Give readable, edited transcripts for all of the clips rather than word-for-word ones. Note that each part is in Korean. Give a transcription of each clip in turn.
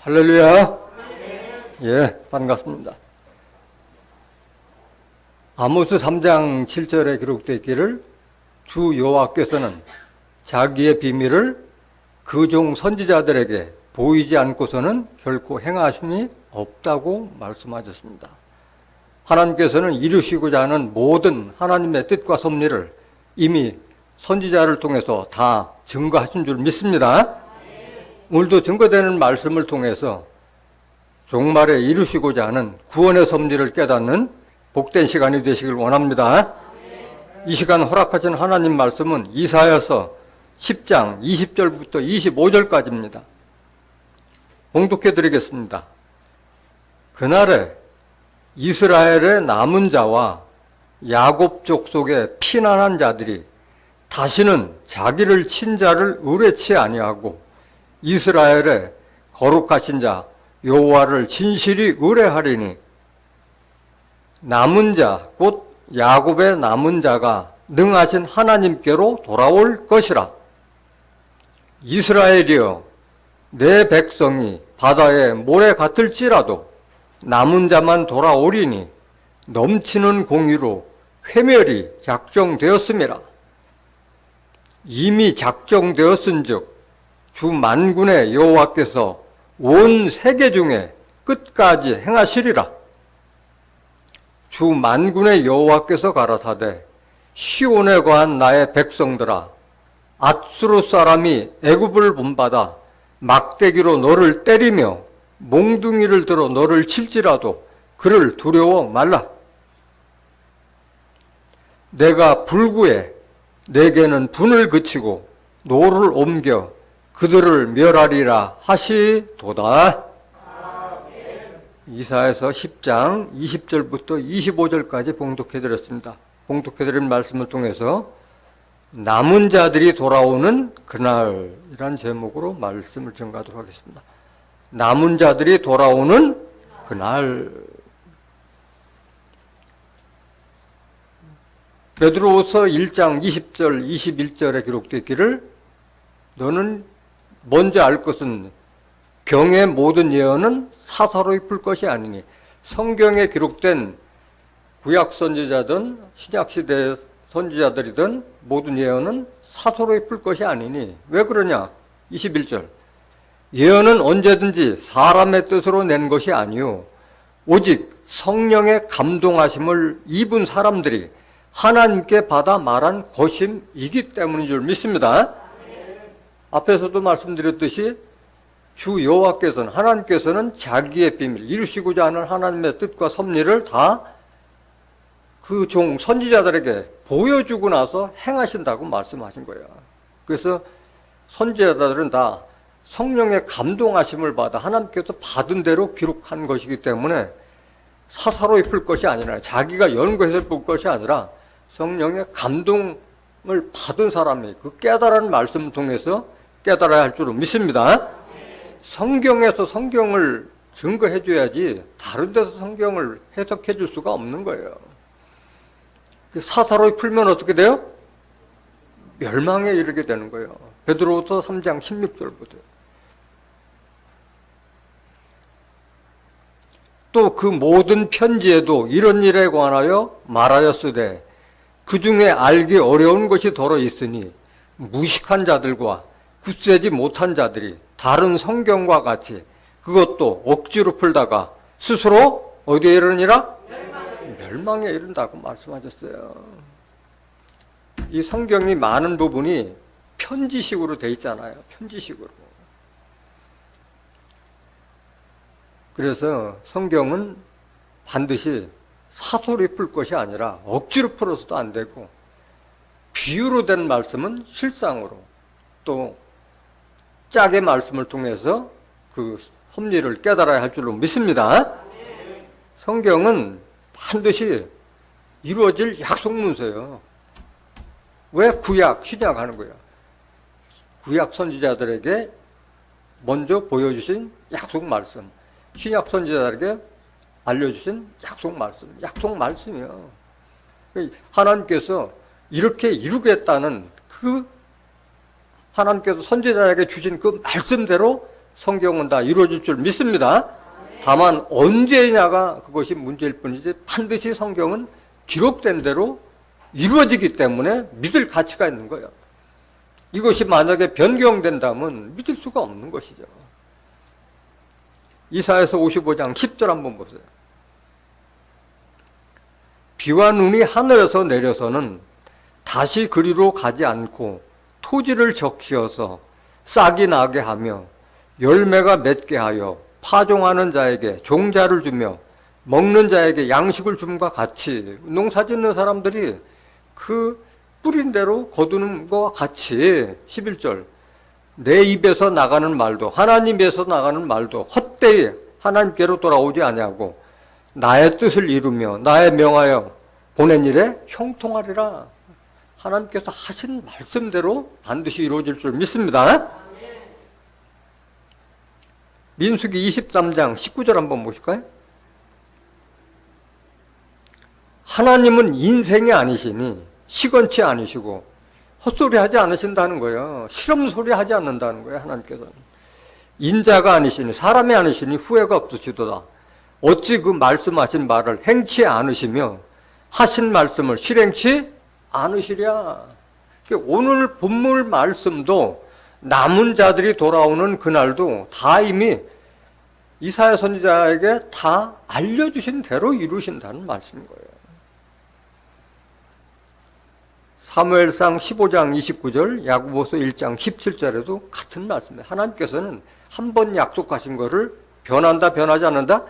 할렐루야. 예, 반갑습니다. 아모스 3장 7절에 기록되어 있기를 주 여호와께서는 자기의 비밀을 그 종 선지자들에게 보이지 않고서는 결코 행하심이 없다고 말씀하셨습니다. 하나님께서는 이루시고자 하는 모든 하나님의 뜻과 섭리를 이미 선지자를 통해서 다 증거하신 줄 믿습니다. 오늘도 증거되는 말씀을 통해서 종말에 이루시고자 하는 구원의 섭리를 깨닫는 복된 시간이 되시길 원합니다. 이 시간 허락하신 하나님 말씀은 이사야서 10장 20절부터 25절까지입니다. 봉독해 드리겠습니다. 그날에 이스라엘의 남은 자와 야곱 족속의 피난한 자들이 다시는 자기를 친 자를 의뢰치 아니하고 이스라엘의 거룩하신 자 여호와를 진실이 의뢰하리니 남은 자 곧 야곱의 남은 자가 능하신 하나님께로 돌아올 것이라. 이스라엘이여 내 백성이 바다의 모래 같을지라도 남은 자만 돌아오리니 넘치는 공의로 회멸이 작정되었음이라. 이미 작정되었은즉 주 만군의 여호와께서 온 세계 중에 끝까지 행하시리라. 주 만군의 여호와께서 가라사대 시온에 거한 나의 백성들아 앗수르 사람이 애굽을 본받아 막대기로 너를 때리며 몽둥이를 들어 너를 칠지라도 그를 두려워 말라. 내가 불구에 내게는 분을 그치고 노를 옮겨 그들을 멸하리라 하시도다. 이사야서 10장 20절부터 25절까지 봉독해드렸습니다. 봉독해드린 말씀을 통해서 남은 자들이 돌아오는 그날이란 제목으로 말씀을 증거하도록 하겠습니다. 남은 자들이 돌아오는 그날. 베드로후서 1장 20절 21절에 기록되어 있기를 너는 먼저 알 것은 경의 모든 예언은 사사로이 풀 것이 아니니. 성경에 기록된 구약 선지자든 신약시대 선지자들이든 모든 예언은 사사로이 풀 것이 아니니. 왜 그러냐? 21절 예언은 언제든지 사람의 뜻으로 낸 것이 아니요 오직 성령의 감동하심을 입은 사람들이 하나님께 받아 말한 것임이기 때문인 줄 믿습니다. 앞에서도 말씀드렸듯이 주 여호와께서는 하나님께서는 자기의 비밀 이루시고자 하는 하나님의 뜻과 섭리를 다 그 종 선지자들에게 보여주고 나서 행하신다고 말씀하신 거예요. 그래서 선지자들은 다 성령의 감동하심을 받아 하나님께서 받은 대로 기록한 것이기 때문에 사사로이 풀 것이 아니라 자기가 연구해서 풀 것이 아니라 성령의 감동을 받은 사람이 그 깨달은 말씀을 통해서 깨달아야 할 줄로 믿습니다. 성경에서 성경을 증거해 줘야지 다른 데서 성경을 해석해 줄 수가 없는 거예요. 사사로이 풀면 어떻게 돼요? 멸망에 이르게 되는 거예요. 베드로후서 3장 16절부터. 또 그 모든 편지에도 이런 일에 관하여 말하였으되 그 중에 알기 어려운 것이 더러 있으니 무식한 자들과 굳세지 못한 자들이 다른 성경과 같이 그것도 억지로 풀다가 스스로 어디에 이르니라? 멸망에 이른다고 말씀하셨어요. 이 성경이 많은 부분이 편지식으로 돼 있잖아요. 편지식으로. 그래서 성경은 반드시 사소리 풀 것이 아니라 억지로 풀어서도 안 되고 비유로 된 말씀은 실상으로 또 짝의 말씀을 통해서 그 섭리를 깨달아야 할 줄로 믿습니다. 성경은 반드시 이루어질 약속 문서예요. 왜 구약, 신약 하는 거예요? 구약 선지자들에게 먼저 보여주신 약속 말씀, 신약 선지자들에게 알려주신 약속 말씀이요. 하나님께서 이렇게 이루겠다는 그 하나님께서 선지자에게 주신 그 말씀대로 성경은 다 이루어질 줄 믿습니다. 다만 언제냐가 그것이 문제일 뿐이지 반드시 성경은 기록된 대로 이루어지기 때문에 믿을 가치가 있는 거예요. 이것이 만약에 변경된다면 믿을 수가 없는 것이죠. 이사야서 55장 10절 한번 보세요. 비와 눈이 하늘에서 내려서는 다시 그리로 가지 않고 토지를 적시어서 싹이 나게 하며 열매가 맺게 하여 파종하는 자에게 종자를 주며 먹는 자에게 양식을 줌과 같이, 농사 짓는 사람들이 그 뿌린 대로 거두는 것과 같이 11절 내 입에서 나가는 말도 하나님에서 나가는 말도 헛되이 하나님께로 돌아오지 아니하고 나의 뜻을 이루며 나의 명하여 보낸 일에 형통하리라. 하나님께서 하신 말씀대로 반드시 이루어질 줄 믿습니다. 민수기 23장 19절 한번 보실까요? 하나님은 인생이 아니시니 시건치 아니시고 헛소리 하지 않으신다는 거예요. 실험소리 하지 않는다는 거예요. 하나님께서는 인자가 아니시니 사람이 아니시니 후회가 없으시도다. 어찌 그 말씀하신 말을 행치 않으시며 하신 말씀을 실행치 않으시랴. 오늘 본문 말씀도 남은 자들이 돌아오는 그날도 다 이미 이사야 선지자에게 다 알려주신 대로 이루신다는 말씀인 거예요. 사무엘상 15장 29절, 야고보서 1장 17절에도 같은 말씀이에요. 하나님께서는 한 번 약속하신 거를 변한다, 변하지 않는다?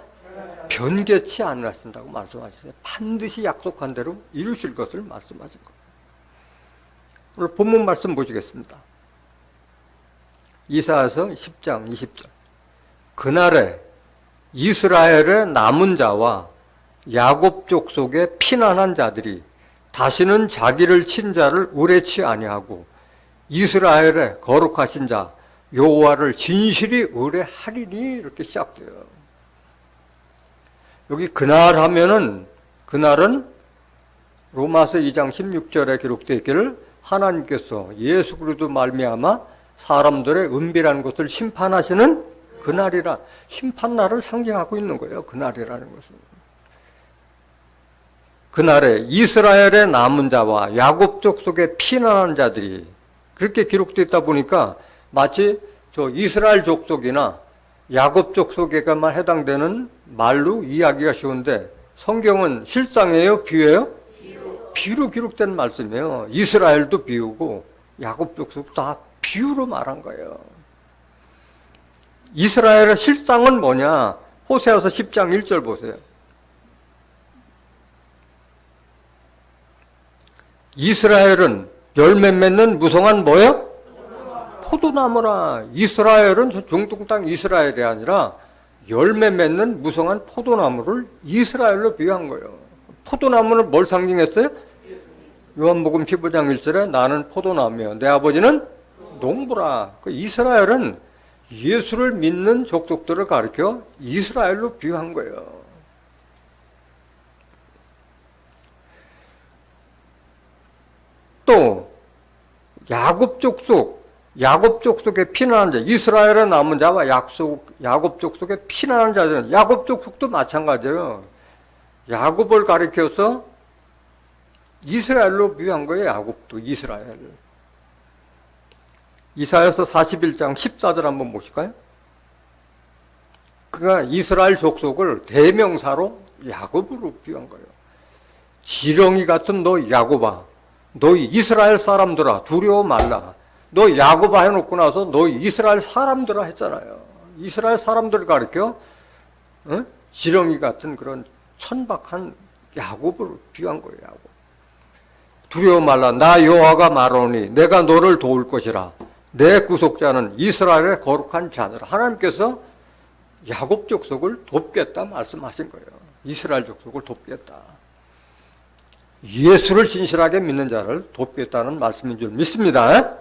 변개치 않으신다고 말씀하셨어요. 반드시 약속한 대로 이루실 것을 말씀하신 거예요. 오늘 본문 말씀 보시겠습니다. 이사야서 10장 20절. 그날에 이스라엘의 남은 자와 야곱 족속의 피난한 자들이 다시는 자기를 친 자를 의뢰치 아니하고 이스라엘의 거룩하신 자 여호와를 진실이 의뢰하리니 이렇게 시작돼요. 여기 그날 하면은 그날은 로마서 2장 16절에 기록되어 있기를 하나님께서 예수 그리스도 말미암아 사람들의 은밀한 것을 심판하시는 그날이라. 심판날을 상징하고 있는 거예요. 그날이라는 것은. 그날에 이스라엘의 남은 자와 야곱 족속의 피난한 자들이 그렇게 기록되어 있다 보니까 마치 저 이스라엘 족속이나 야곱 족속에게만 해당되는 말로 이해하기가 쉬운데 성경은 실상이에요? 비유예요? 비유로 기록된 말씀이에요. 이스라엘도 비유고 야곱 족속도 다 비유로 말한 거예요. 이스라엘의 실상은 뭐냐? 호세아서 10장 1절 보세요. 이스라엘은 열매 맺는 무성한 뭐예요? 포도나무라. 이스라엘은 저 중동 땅 이스라엘이 아니라 열매 맺는 무성한 포도나무를 이스라엘로 비유한 거예요. 포도나무는 뭘 상징했어요? 요한복음 15장 1절에 나는 포도나무며 내 아버지는 농부라. 그 이스라엘은 예수를 믿는 족속들을 가리켜 이스라엘로 비유한 거예요. 또 야곱 족속의 피난한 자, 이스라엘의 남은 자와 야곱 족속의 피난한 자들은 야곱 족속도 마찬가지예요. 야곱을 가리켜서 이스라엘로 비유한 거예요. 야곱도 이스라엘. 이사야서 41장 14절 한번 보실까요? 그가 이스라엘 족속을 대명사로 야곱으로 비유한 거예요. 지렁이 같은 너 야곱아, 너 이스라엘 사람들아 두려워 말라. 너 야곱아 해놓고 나서 너 이스라엘 사람들아 했잖아요. 이스라엘 사람들을 가리켜 지렁이 같은 그런 천박한 야곱으로 비유한 거예요. 야곱. 두려워 말라. 나 여호와가 말하노니 내가 너를 도울 것이라. 내 구속자는 이스라엘의 거룩한 자녀라. 하나님께서 야곱 족속을 돕겠다 말씀하신 거예요. 이스라엘 족속을 돕겠다. 예수를 진실하게 믿는 자를 돕겠다는 말씀인 줄 믿습니다.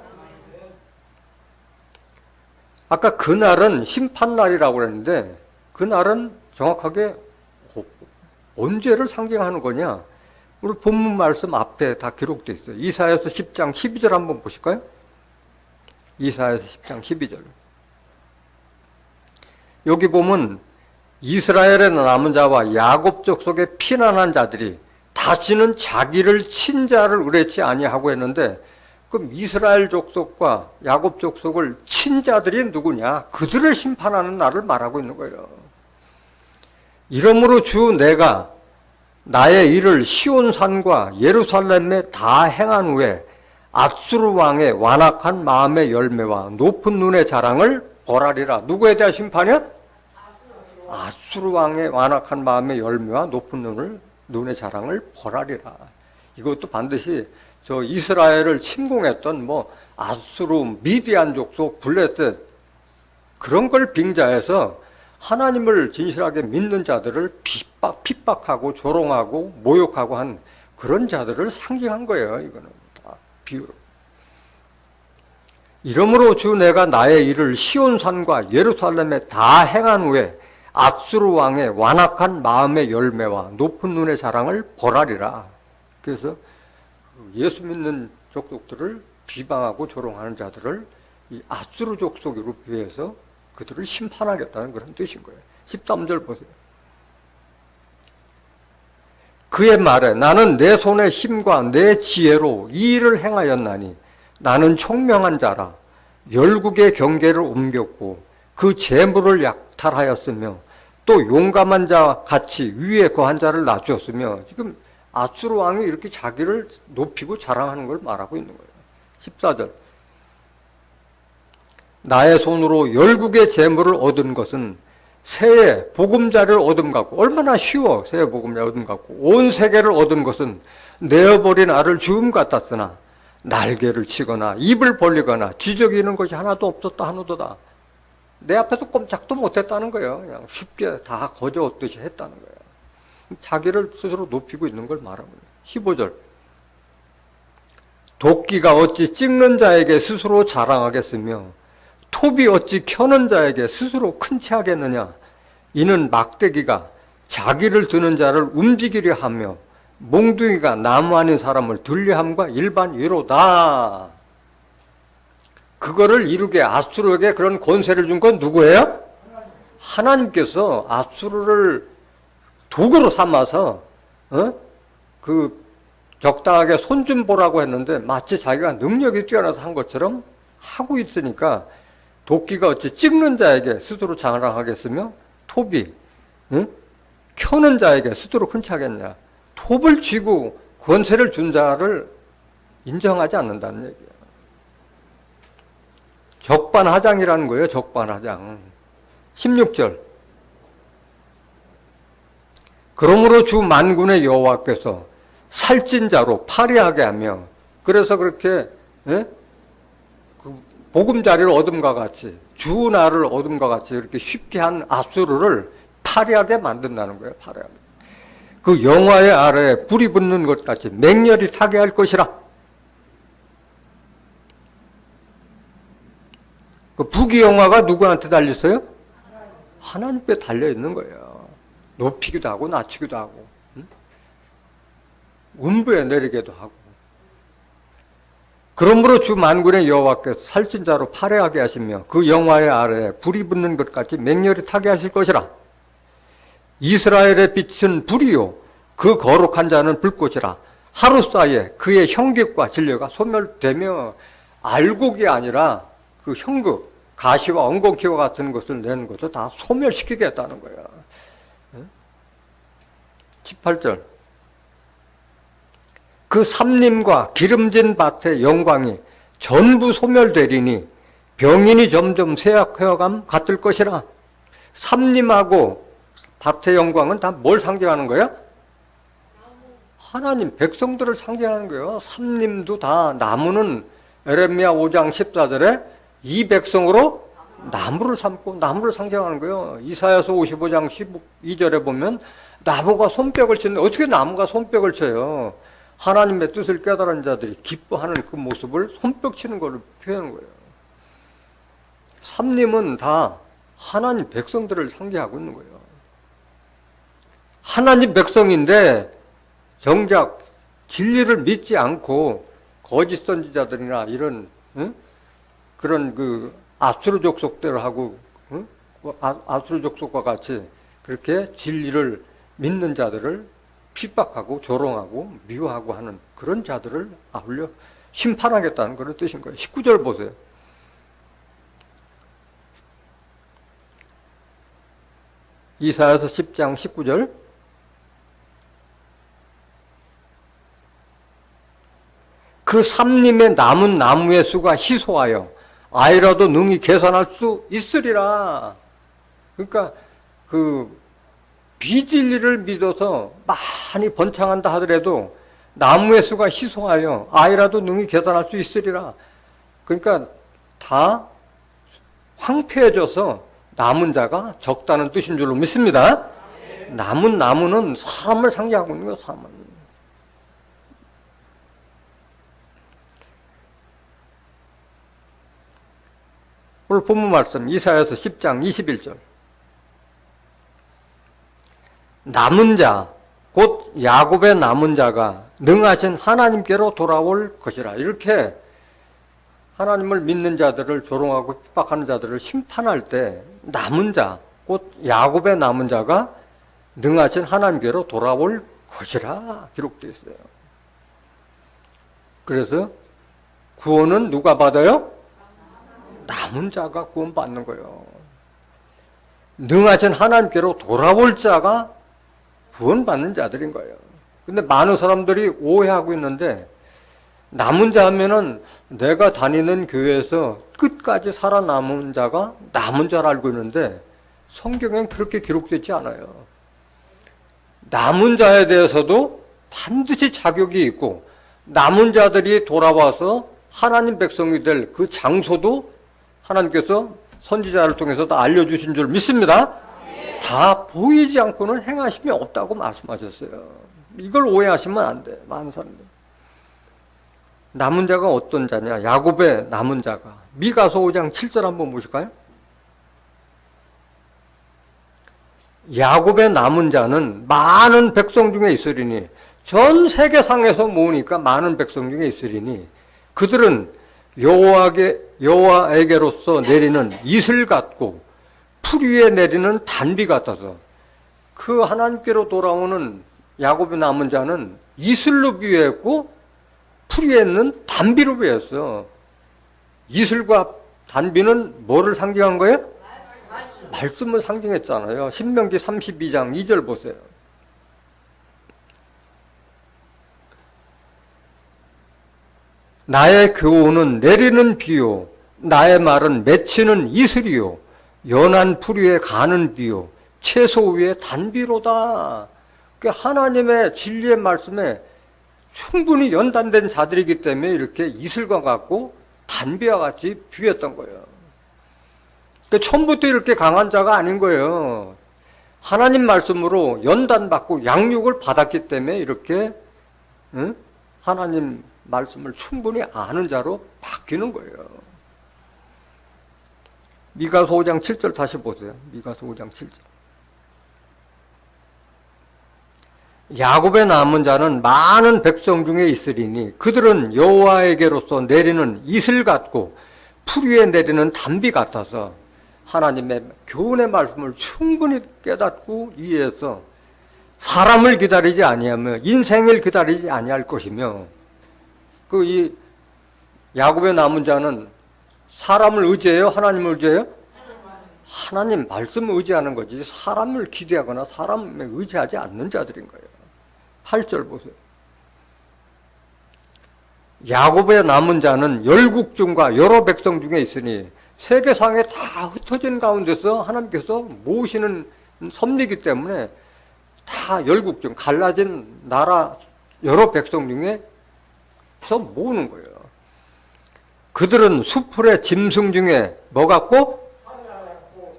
아까 그날은 심판날이라고 그랬는데 그날은 정확하게 언제를 상징하는 거냐? 우리 본문 말씀 앞에 다 기록되어 있어요. 이사야서 10장 12절 한번 보실까요? 이사야서 10장 12절. 여기 보면 이스라엘의 남은 자와 야곱 족속의 피난한 자들이 다시는 자기를 친자를 의뢰치 아니하고 했는데, 그럼 이스라엘 족속과 야곱 족속을 친자들이 누구냐? 그들을 심판하는 날을 말하고 있는 거예요. 이러므로 주 내가 나의 일을 시온산과 예루살렘에 다 행한 후에 앗수르 왕의 완악한 마음의 열매와 높은 눈의 자랑을 벌하리라. 누구에 대한 심판이야? 앗수르 왕의 완악한 마음의 열매와 높은 눈의 자랑을 벌하리라. 이것도 반드시 저 이스라엘을 침공했던 앗수르, 미디안 족속, 블레셋 그런 걸 빙자해서 하나님을 진실하게 믿는 자들을 핍박하고 조롱하고 모욕하고 한 그런 자들을 상징한 거예요. 이거는 다 비유로. 이러므로 주 내가 나의 일을 시온산과 예루살렘에 다 행한 후에 앗수르 왕의 완악한 마음의 열매와 높은 눈의 자랑을 벌하리라. 그래서 예수 믿는 족속들을 비방하고 조롱하는 자들을 이 앗수르 족속으로 비해서 그들을 심판하겠다는 그런 뜻인 거예요. 13절 보세요. 그의 말에 나는 내 손의 힘과 내 지혜로 이 일을 행하였나니 나는 총명한 자라. 열국의 경계를 옮겼고 그 재물을 약탈하였으며 또 용감한 자 같이 위에 거한 자를 낮추었으며, 지금 앗수르 왕이 이렇게 자기를 높이고 자랑하는 걸 말하고 있는 거예요. 14절. 나의 손으로 열국의 재물을 얻은 것은 새의 보금자리를 얻은 것 같고, 얼마나 쉬워. 새의 보금자리를 얻은 것 같고, 온 세계를 얻은 것은 내어버린 알을 주음 같았으나 날개를 치거나 입을 벌리거나 뒤적이는 것이 하나도 없었다 하노도다. 내 앞에서 꼼짝도 못했다는 거예요. 그냥 쉽게 다 거저 얻듯이 했다는 거예요. 자기를 스스로 높이고 있는 걸 말하고 있어요. 15절. 도끼가 어찌 찍는 자에게 스스로 자랑하겠으며 톱이 어찌 켜는 자에게 스스로 큰 체 하겠느냐. 이는 막대기가 자기를 드는 자를 움직이려 하며 몽둥이가 나무 아닌 사람을 들려함과 일반 위로다. 그거를 이루게 앗수르에게 그런 권세를 준 건 누구예요? 하나님께서 앗수르를 도구로 삼아서 그 적당하게 손 좀 보라고 했는데 마치 자기가 능력이 뛰어나서 한 것처럼 하고 있으니까 도끼가 어찌 찍는 자에게 스스로 자랑하겠으며 톱이 켜는 자에게 스스로 흔차겠냐. 톱을 쥐고 권세를 준 자를 인정하지 않는다는 얘기예요. 적반하장이라는 거예요. 적반하장. 16절. 그러므로 주 만군의 여호와께서 살찐 자로 파리하게 하며, 그래서 그렇게 그 보금자리를 얻음과 같이 주 나를 얻음과 같이 이렇게 쉽게 한 앗수르를 파리하게 만든다는 거예요. 파리하게. 그 영화의 아래에 불이 붙는 것 같이 맹렬히 타게 할 것이라. 그 부귀영화가 누구한테 달렸어요? 하나님께 달려있는 거예요. 높이기도 하고 낮추기도 하고 음부에 내리게도 하고. 그러므로 주 만군의 여호와께서 살찐 자로 파래하게 하시며 그 영화의 아래에 불이 붙는 것 같이 맹렬히 타게 하실 것이라. 이스라엘의 빛은 불이요 그 거룩한 자는 불꽃이라. 하루 사이에 그의 형객과 진료가 소멸되며, 알곡이 아니라 그 형극, 가시와 엉겅퀴와 같은 것을 내는 것도 다 소멸시키겠다는 거야. 18절. 그 삼림과 기름진 밭의 영광이 전부 소멸되리니 병인이 점점 쇠약해감 같을 것이라. 삼림하고 밭의 영광은 다 뭘 상징하는 거야? 하나님 백성들을 상징하는 거예요. 삼림도 다, 나무는 에레미야 5장 14절에 이 백성으로 나무를 삼고 나무를 상징하는 거예요. 이사야서 55장 12절에 보면 나무가 손뼉을 치는데 어떻게 나무가 손뼉을 쳐요? 하나님의 뜻을 깨달은 자들이 기뻐하는 그 모습을 손뼉 치는 걸로 표현한 거예요. 삼림은 다 하나님 백성들을 상징하고 있는 거예요. 하나님 백성인데 정작 진리를 믿지 않고 거짓 선지자들이나 이런 그런 그 앗수르 족속들하고 아수르족속과 같이 그렇게 진리를 믿는 자들을 핍박하고 조롱하고 미워하고 하는 그런 자들을 아울러 심판하겠다는 그런 뜻인 거예요. 19절 보세요. 이사야서 10장 19절. 그 삼림에 남은 나무의 수가 희소하여 아이라도 능히 계산할 수 있으리라. 그러니까 그 비진리를 믿어서 많이 번창한다 하더라도 나무의 수가 희소하여 아이라도 능히 계산할 수 있으리라. 그러니까 다 황폐해져서 남은 자가 적다는 뜻인 줄로 믿습니다. 남은 나무는 사람을 상징하고 있는 거예요. 사람은. 오늘 본문 말씀 이사야서 10장 21절. 남은 자, 곧 야곱의 남은 자가 능하신 하나님께로 돌아올 것이라. 이렇게 하나님을 믿는 자들을 조롱하고 핍박하는 자들을 심판할 때 남은 자, 곧 야곱의 남은 자가 능하신 하나님께로 돌아올 것이라 기록되어 있어요. 그래서 구원은 누가 받아요? 남은 자가 구원받는 거예요. 능하신 하나님께로 돌아올 자가 구원받는 자들인 거예요. 근데 많은 사람들이 오해하고 있는데 남은 자 하면은 내가 다니는 교회에서 끝까지 살아남은 자가 남은 자를 알고 있는데 성경엔 그렇게 기록되지 않아요. 남은 자에 대해서도 반드시 자격이 있고 남은 자들이 돌아와서 하나님 백성이 될 그 장소도 하나님께서 선지자를 통해서도 알려주신 줄 믿습니다. 다 보이지 않고는 행하심이 없다고 말씀하셨어요. 이걸 오해하시면 안 돼. 많은 사람들. 남은 자가 어떤 자냐? 야곱의 남은 자가. 미가서 5장 7절 한번 보실까요? 야곱의 남은 자는 많은 백성 중에 있으리니, 전 세계상에서 모으니까 많은 백성 중에 있으리니 그들은 여호와에게로서 내리는 이슬 같고 풀 위에 내리는 단비 같아서, 그 하나님께로 돌아오는 야곱의 남은 자는 이슬로 비유했고 풀 위에 있는 단비로 비유했어. 이슬과 단비는 뭐를 상징한 거예요? 말씀을 상징했잖아요. 신명기 32장 2절 보세요. 나의 교훈은 내리는 비요, 나의 말은 맺히는 이슬이요, 연한 풀 위에 가는 비요, 채소 위에 단비로다. 그러니까 하나님의 진리의 말씀에 충분히 연단된 자들이기 때문에 이렇게 이슬과 같고 단비와 같이 비유했던 거예요. 그러니까 처음부터 이렇게 강한 자가 아닌 거예요. 하나님 말씀으로 연단받고 양육을 받았기 때문에 이렇게 하나님 말씀을 충분히 아는 자로 바뀌는 거예요. 미가서 5장 7절 다시 보세요. 미가서 5장 7절. 야곱의 남은 자는 많은 백성 중에 있으리니 그들은 여호와에게로서 내리는 이슬 같고 풀 위에 내리는 단비 같아서, 하나님의 교훈의 말씀을 충분히 깨닫고 이해해서 사람을 기다리지 아니하며 인생을 기다리지 아니할 것이며, 그 이 야곱의 남은 자는 사람을 의지해요? 하나님을 의지해요? 하나님 말씀을 의지하는 거지 사람을 기대하거나 사람에 의지하지 않는 자들인 거예요. 8절 보세요. 야곱의 남은 자는 열국 중과 여러 백성 중에 있으니, 세계상에 다 흩어진 가운데서 하나님께서 모으시는 섭리이기 때문에 다 열국 중, 갈라진 나라 여러 백성 중에서 모으는 거예요. 그들은 수풀의 짐승 중에 뭐 같고?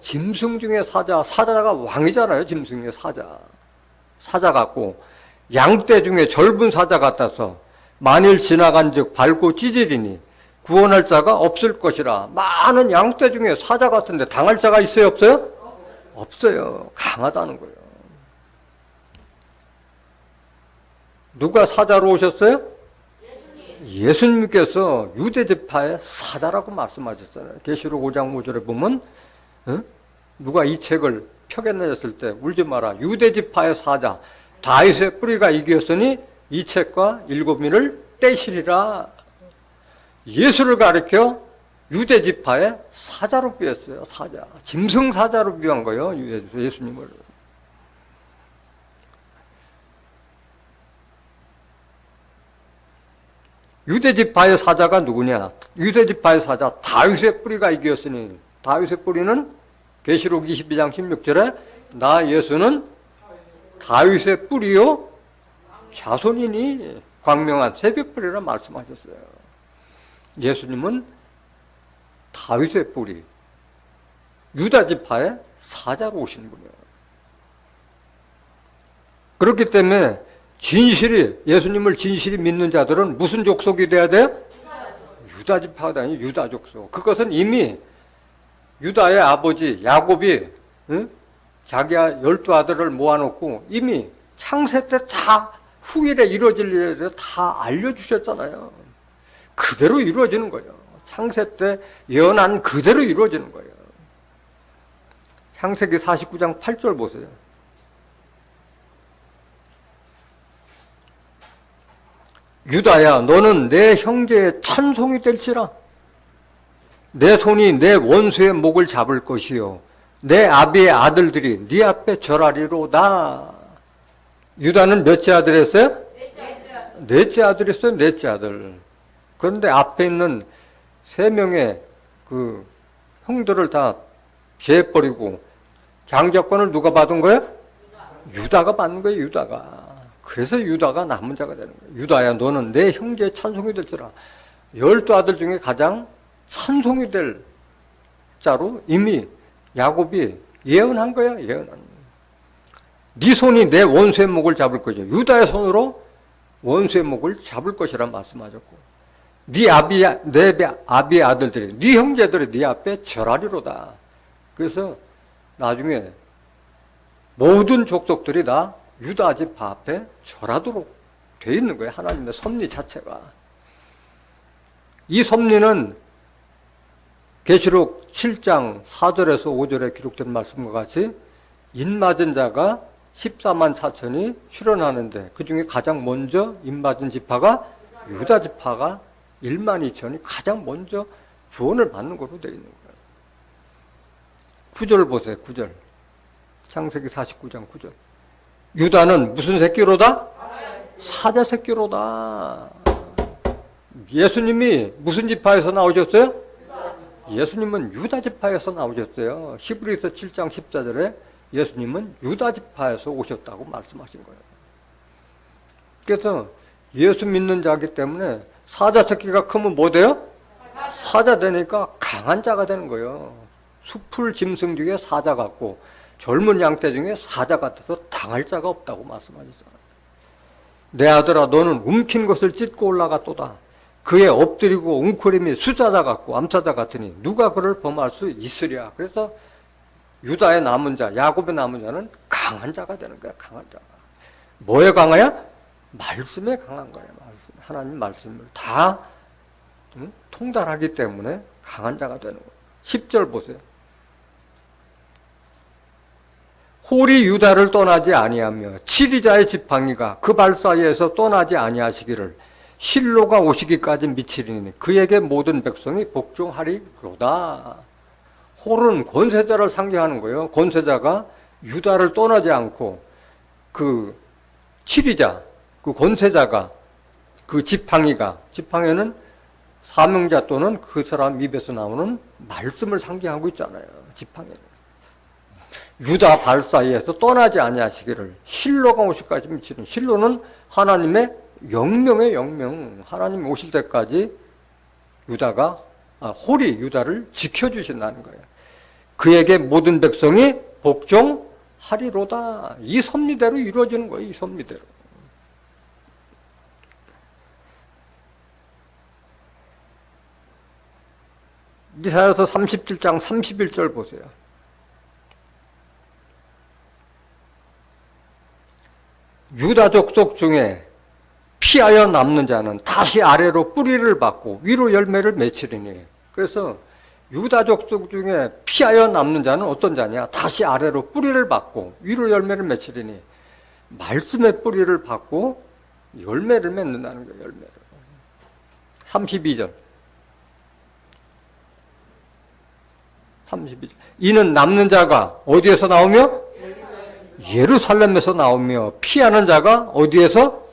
짐승 중에 사자. 사자가 왕이잖아요. 짐승 중에 사자. 사자 같고, 양떼 중에 젊은 사자 같아서 만일 지나간 즉 밟고 찢으리니 구원할 자가 없을 것이라. 많은 양떼 중에 사자 같은데 당할 자가 있어요? 없어요? 없어요. 강하다는 거예요. 누가 사자로 오셨어요? 예수님께서 유대지파의 사자라고 말씀하셨잖아요. 계시록 5장 5절에 보면 누가 이 책을 펴겠느냐했을 때 울지 마라. 유대지파의 사자 다윗의 뿌리가 이겼으니 이 책과 일곱민을 떼시리라. 예수를 가리켜 유대지파의 사자로 비웠어요. 사자. 짐승사자로 비운 거예요. 예수님을. 유대지파의 사자가 누구냐? 유대지파의 사자 다윗의 뿌리가 이겼으니, 다윗의 뿌리는 계시록 22장 16절에 나 예수는 다윗의 뿌리요 자손이니 광명한 새벽뿌리라 말씀하셨어요. 예수님은 다윗의 뿌리, 유다지파의 사자로 오신 분이에요. 그렇기 때문에 예수님을 진실이 믿는 자들은 무슨 족속이 돼야 돼요? 유다지파가 아니고 유다 족속. 그것은 이미 유다의 아버지 야곱이 자기 12아들을 모아놓고 이미 창세 때 다 후일에 이루어질 일에 다 알려주셨잖아요. 그대로 이루어지는 거예요. 창세 때 예언한 그대로 이루어지는 거예요. 창세기 49장 8절 보세요. 유다야 너는 내 형제의 찬송이 될지라. 내 손이 내 원수의 목을 잡을 것이요 내 아비의 아들들이 네 앞에 절하리로다. 유다는 몇째 아들이었어요? 넷째 아들이었어요. 넷째 아들. 그런데 앞에 있는 3명의 그 형들을 다 제해버리고 장자권을 누가 받은 거예요? 유다가 받는 거예요. 유다가. 그래서 유다가 남은 자가 되는 거예요. 유다야 너는 내 형제의 찬송이 될지라. 12아들 중에 가장 찬송이 될 자로 이미 야곱이 예언한 거야. 예언한. 네 손이 내 원수의 목을 잡을 거죠. 유다의 손으로 원수의 목을 잡을 것이라 말씀하셨고 네 아비의 아들들이 네 형제들이 네 앞에 절하리로다. 그래서 나중에 모든 족속들이 다 유다 지파 앞에 절하도록 돼 있는 거예요. 하나님의 섭리 자체가. 이 섭리는 계시록 7장 4절에서 5절에 기록된 말씀과 같이 인맞은 자가 14만 4천이 출현하는데 그 중에 가장 먼저 인맞은 지파가 유다 지파가 1만 2천이 가장 먼저 구원을 받는 것으로 되어 있는 거예요. 9절 보세요. 9절. 창세기 49장 9절. 유다는 무슨 새끼로다? 사자 새끼로다. 예수님이 무슨 지파에서 나오셨어요? 예수님은 유다 지파에서 나오셨어요. 히브리서 7장 14절에 예수님은 유다 지파에서 오셨다고 말씀하신 거예요. 그래서 예수 믿는 자이기 때문에 사자 새끼가 크면 뭐 돼요? 사자 되니까 강한 자가 되는 거예요. 숲풀 짐승 중에 사자 같고 젊은 양떼 중에 사자 같아서 당할 자가 없다고 말씀하셨잖아요. 내 아들아 너는 움킨 것을 찢고 올라갔도다. 그의 엎드리고 웅크림이 수자자 같고 암사자 같으니 누가 그를 범할 수 있으랴. 그래서 유다의 남은 자, 야곱의 남은 자는 강한 자가 되는 거야. 강한 자가. 뭐에 강해야? 말씀에 강한 거예요. 말씀. 하나님 말씀을 다 통달하기 때문에 강한 자가 되는 거예요. 10절 보세요. 홀이 유다를 떠나지 아니하며 치리자의 지팡이가 그 발 사이에서 떠나지 아니하시기를 실로가 오시기까지 미치리니 그에게 모든 백성이 복종하리로다. 홀은 권세자를 상징하는 거예요. 권세자가 유다를 떠나지 않고 그 치리자, 그 권세자가 그 지팡이는 사명자 또는 그 사람 입에서 나오는 말씀을 상징하고 있잖아요. 지팡이는. 유다 발 사이에서 떠나지 아니하시기를 실로가 오실까지 미치는. 실로는 하나님의 영명의 영명. 하나님 오실 때까지 홀이 유다를 지켜주신다는 거예요. 그에게 모든 백성이 복종하리로다. 이 섭리대로 이루어지는 거예요. 이 섭리대로. 이사야서 37장 31절 보세요. 유다 족속 중에 피하여 남는 자는 다시 아래로 뿌리를 받고 위로 열매를 맺히리니. 그래서 유다 족속 중에 피하여 남는 자는 어떤 자냐? 다시 아래로 뿌리를 받고 위로 열매를 맺으리니 말씀의 뿌리를 받고 열매를 맺는다는 거예요. 열매를. 32절. 32절. 이는 남는 자가 어디에서 나오며? 예루살렘에서 나오며 피하는 자가 어디에서?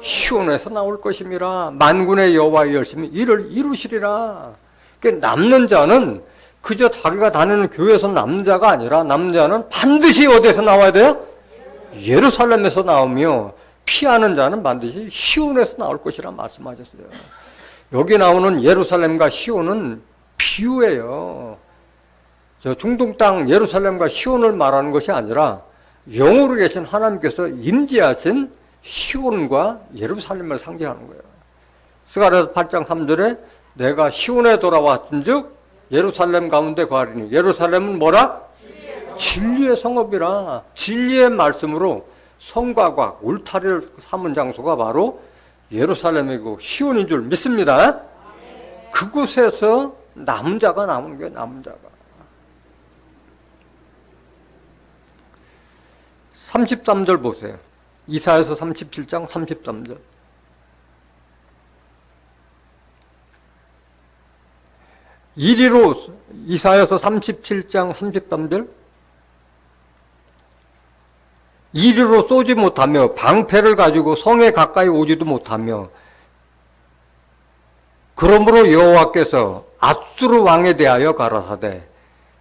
시온에서 나올 것임이라. 만군의 여호와의 열심히 이를 이루시리라. 그러니까 남는 자는 그저 자기가 다니는 교회에서 남는 자가 아니라 남는 자는 반드시 어디에서 나와야 돼요? 예루살렘에서 나오며 피하는 자는 반드시 시온에서 나올 것이라 말씀하셨어요. 여기 나오는 예루살렘과 시온은 비유예요. 저 중동 땅 예루살렘과 시온을 말하는 것이 아니라 영으로 계신 하나님께서 임재하신 시온과 예루살렘을 상징하는 거예요. 스가랴서 8장 3절에 내가 시온에 돌아왔은즉 예루살렘 가운데 거하리니 예루살렘은 뭐라? 진리의 성읍이라. 진리의 말씀으로 성과 과 울타리를 삼은 장소가 바로 예루살렘이고 시온인 줄 믿습니다. 그곳에서 남은 자가 남은 거예요. 남은 자가. 33절 보세요. 이사야서 37장 33절. 이리로 이사야서 37장 33절. 이리로 쏘지 못하며 방패를 가지고 성에 가까이 오지도 못하며 그러므로 여호와께서 앗수르 왕에 대하여 가라사대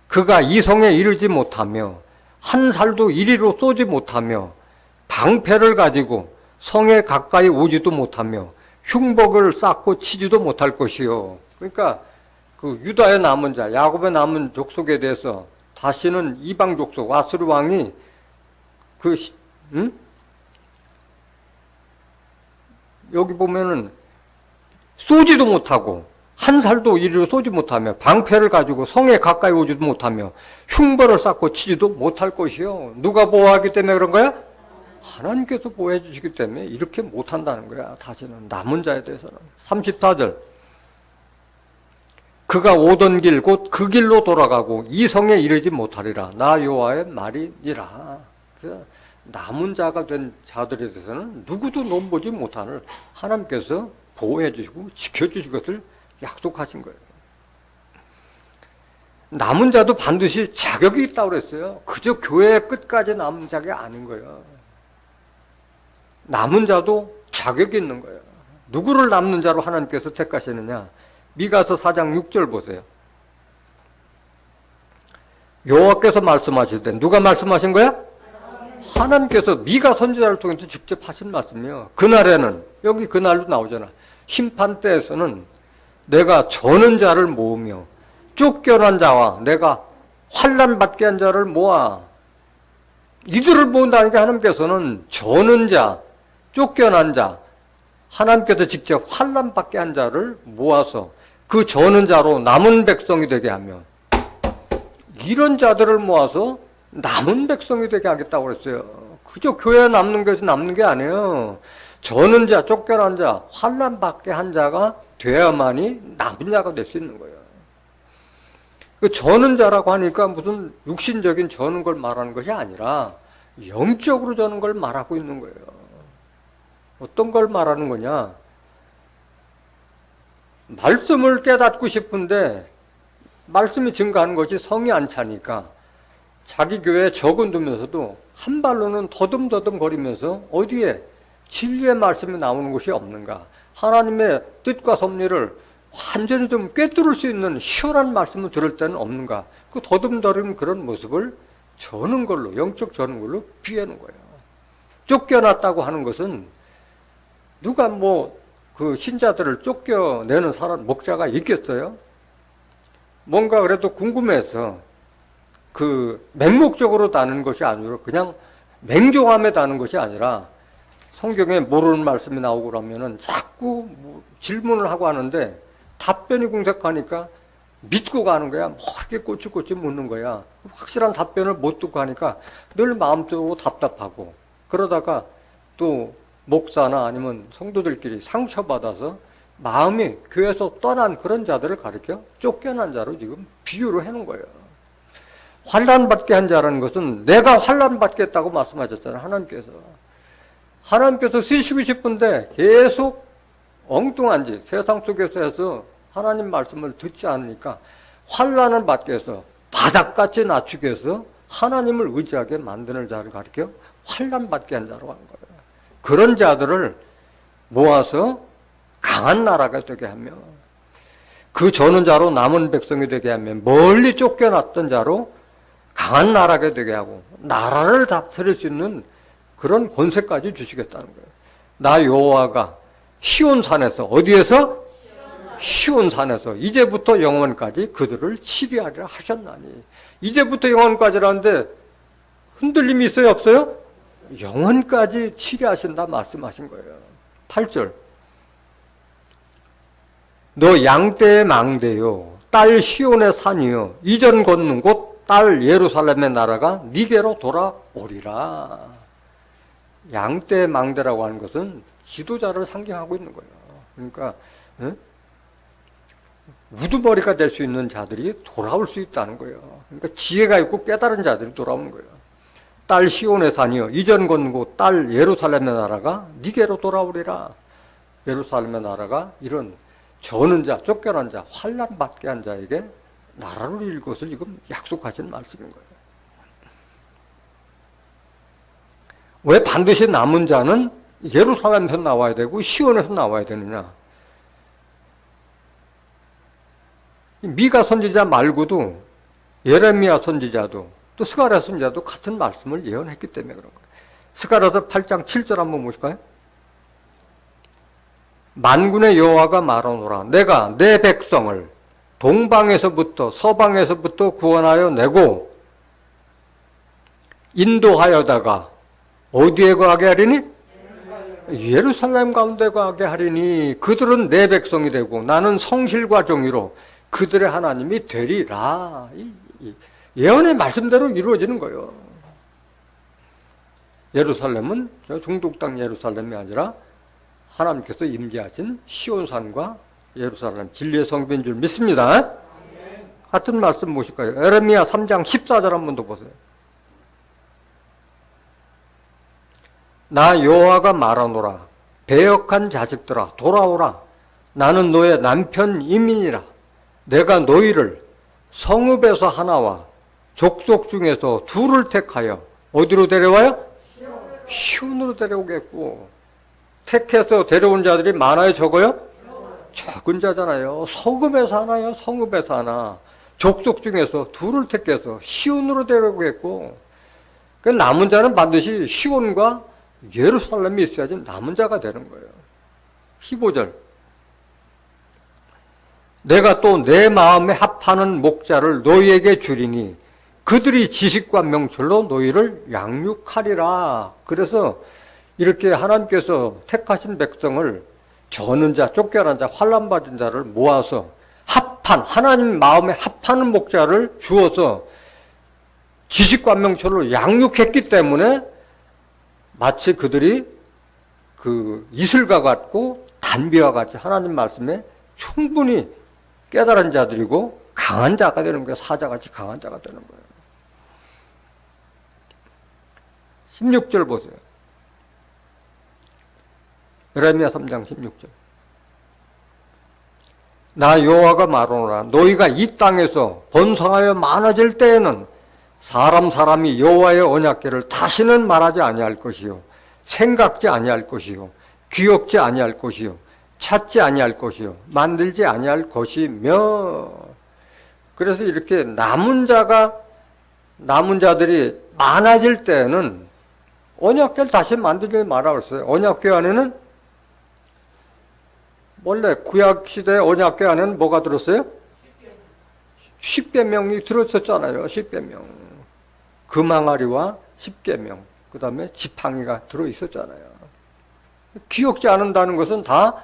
그가 이 성에 이르지 못하며 한 살도 이리로 쏘지 못하며 방패를 가지고 성에 가까이 오지도 못하며 흉복을 쌓고 치지도 못할 것이요. 그러니까 그 유다의 남은 자, 야곱의 남은 족속에 대해서 다시는 이방 족속 앗수르 왕이 여기 보면은 쏘지도 못하고 한 살도 이리로 쏘지 못하며 방패를 가지고 성에 가까이 오지도 못하며 흉벌을 쌓고 치지도 못할 것이요. 누가 보호하기 때문에 그런 거야? 하나님께서 보호해 주시기 때문에 이렇게 못한다는 거야. 다시는 남은 자에 대해서는. 34절. 그가 오던 길 곧 그 길로 돌아가고 이 성에 이르지 못하리라. 나 여호와의 말이니라. 남은 자가 된 자들에 대해서는 누구도 넘보지 못하는 하나님께서 보호해 주시고 지켜주실 것을 약속하신 거예요. 남은 자도 반드시 자격이 있다고 그랬어요. 그저 교회의 끝까지 남은 자가 아닌 거예요. 남은 자도 자격이 있는 거예요. 누구를 남는 자로 하나님께서 택하시느냐? 미가서 4장 6절 보세요. 여호와께서 말씀하실 누가 말씀하신 거야? 하나님께서 미가 선지자를 통해서 직접 하신 말씀이에요. 그날에는 여기 그날로 나오잖아. 심판 때에서는 내가 저는 자를 모으며 쫓겨난 자와 내가 환난 받게 한 자를 모아. 이들을 모은다니까 하나님께서는 저는 자, 쫓겨난 자, 하나님께서 직접 환난 받게 한 자를 모아서 그 저는 자로 남은 백성이 되게 하며 이런 자들을 모아서 남은 백성이 되게 하겠다고 그랬어요. 그저 교회에 남는 것이 남는 게 아니에요. 저는 자, 쫓겨난 자, 환난 받게 한 자가 돼야만이 남은 자가 될 수 있는 거예요. 그 저는 자라고 하니까 무슨 육신적인 저는 걸 말하는 것이 아니라 영적으로 저는 걸 말하고 있는 거예요. 어떤 걸 말하는 거냐? 말씀을 깨닫고 싶은데 말씀이 증가하는 것이 성이 안 차니까 자기 교회에 적어두면서도 한 발로는 더듬더듬 거리면서 어디에 진리의 말씀이 나오는 것이 없는가? 하나님의 뜻과 섭리를 완전히 좀 꿰뚫을 수 있는 시원한 말씀을 들을 때는 없는가? 그 더듬더듬 그런 모습을 저는 걸로, 영적 저는 걸로 비하는 거예요. 쫓겨났다고 하는 것은 누가 그 신자들을 쫓겨내는 사람, 목자가 있겠어요? 뭔가 그래도 궁금해서 그 맹목적으로 다는 것이 아니라 그냥 맹종함에 다는 것이 아니라 성경에 모르는 말씀이 나오고 그러면은 자꾸 질문을 하고 하는데 답변이 궁색하니까 믿고 가는 거야. 이렇게 꼬치꼬치 묻는 거야. 확실한 답변을 못 듣고 하니까 늘 마음속으로 답답하고 그러다가 또 목사나 아니면 성도들끼리 상처받아서 마음이 교회에서 떠난 그런 자들을 가리켜 쫓겨난 자로 지금 비유를 해놓은 거예요. 환난받게 한 자라는 것은 내가 환난받겠다고 말씀하셨잖아요. 하나님께서 쓰시고 싶은데 계속 엉뚱한 짓, 세상 속에서 해서 하나님 말씀을 듣지 않으니까 환난을 받게 해서 바닥같이 낮추게 해서 하나님을 의지하게 만드는 자를 가리켜 환난받게 한 자로 하는 거예요. 그런 자들을 모아서 강한 나라가 되게 하며 그 저는 자로 남은 백성이 되게 하며 멀리 쫓겨났던 자로 강한 나라가 되게 하고 나라를 다스릴 수 있는 그런 권세까지 주시겠다는 거예요. 나 여호와가 시온산에서 어디에서? 시온산에서 이제부터 영원까지 그들을 치리하리라 하셨나니 이제부터 영원까지라는데 흔들림이 있어요 없어요? 영원까지 치리하신다 말씀하신 거예요. 8절 너 양떼의 망대요 딸 시온의 산이요 이전 걷는 곳 딸 예루살렘의 나라가 니게로 돌아오리라. 양떼의 망대라고 하는 것은 지도자를 상징하고 있는 거예요. 그러니까 우두머리가 될 수 있는 자들이 돌아올 수 있다는 거예요. 그러니까 지혜가 있고 깨달은 자들이 돌아오는 거예요. 딸 시온의 산이요 이전 걷는 곳 딸 예루살렘의 나라가 니게로 돌아오리라. 예루살렘의 나라가 이런 저는 자, 쫓겨난 자, 환난받게 한 자에게 나라를 이룰 것을 지금 약속하신 말씀인 거예요. 왜 반드시 남은 자는 예루살렘에서 나와야 되고 시온에서 나와야 되느냐? 미가 선지자 말고도 예레미야 선지자도 또 스가랴 선지자도 같은 말씀을 예언했기 때문에 그런 거예요. 스가랴서 8장 7절 한번 보실까요? 만군의 여호와가 말하노라 내가 내 백성을 동방에서부터 서방에서부터 구원하여 내고 인도하여다가 어디에 거하게 하리니? 예루살렘 가운데 거하게 하리니 그들은 내 백성이 되고 나는 성실과 정의로 그들의 하나님이 되리라. 예언의 말씀대로 이루어지는 거예요. 예루살렘은 저 중동 땅 예루살렘이 아니라 하나님께서 임재하신 시온산과 예루살렘 진리의 성빈 줄 믿습니다. 같은 말씀 보실까요? 에레미야 3장 14절 한 번 더 보세요. 나 여호와가 말하노라 배역한 자식들아 돌아오라 나는 너의 남편 이민이라 내가 너희를 성읍에서 하나와 족속 중에서 둘을 택하여 어디로 데려와요? 시온으로 데려오겠고 택해서 데려온 자들이 많아요 적어요? 적은 자잖아요. 성읍에서 하나요? 성읍에서 하나. 족속 중에서 둘을 택해서 시온으로 데려오겠고 그 남은 자는 반드시 시온과 예루살렘이 있어야지 남은 자가 되는 거예요. 15절 내가 또 내 마음에 합하는 목자를 너희에게 주리니 그들이 지식과 명철로 너희를 양육하리라. 그래서 이렇게 하나님께서 택하신 백성을 저는 자, 쫓겨난 자, 환난받은 자를 모아서 하나님 마음에 합하는 목자를 주어서 지식과 명철로 양육했기 때문에 마치 그들이 그 이슬과 같고 단비와 같이 하나님 말씀에 충분히 깨달은 자들이고 강한 자가 되는 거예요. 사자같이 강한 자가 되는 거예요. 16절 보세요. 예레미야 3장 16절 나 여호와가 말하노라 너희가 이 땅에서 번성하여 많아질 때에는 사람이 여호와의 언약궤를 다시는 말하지 아니할 것이요 생각지 아니할 것이요 기억지 아니할 것이요 찾지 아니할 것이요 만들지 아니할 것이며 그래서 이렇게 남은 자들이 많아질 때에는 언약궤를 다시 만들지 말라고 했어요. 언약궤 안에는 원래 구약시대 언약궤 안에는 뭐가 들었어요? 십계명이 들었었잖아요. 십계명. 금항아리와 십계명. 그 다음에 지팡이가 들어있었잖아요. 기억지 않는다는 것은 다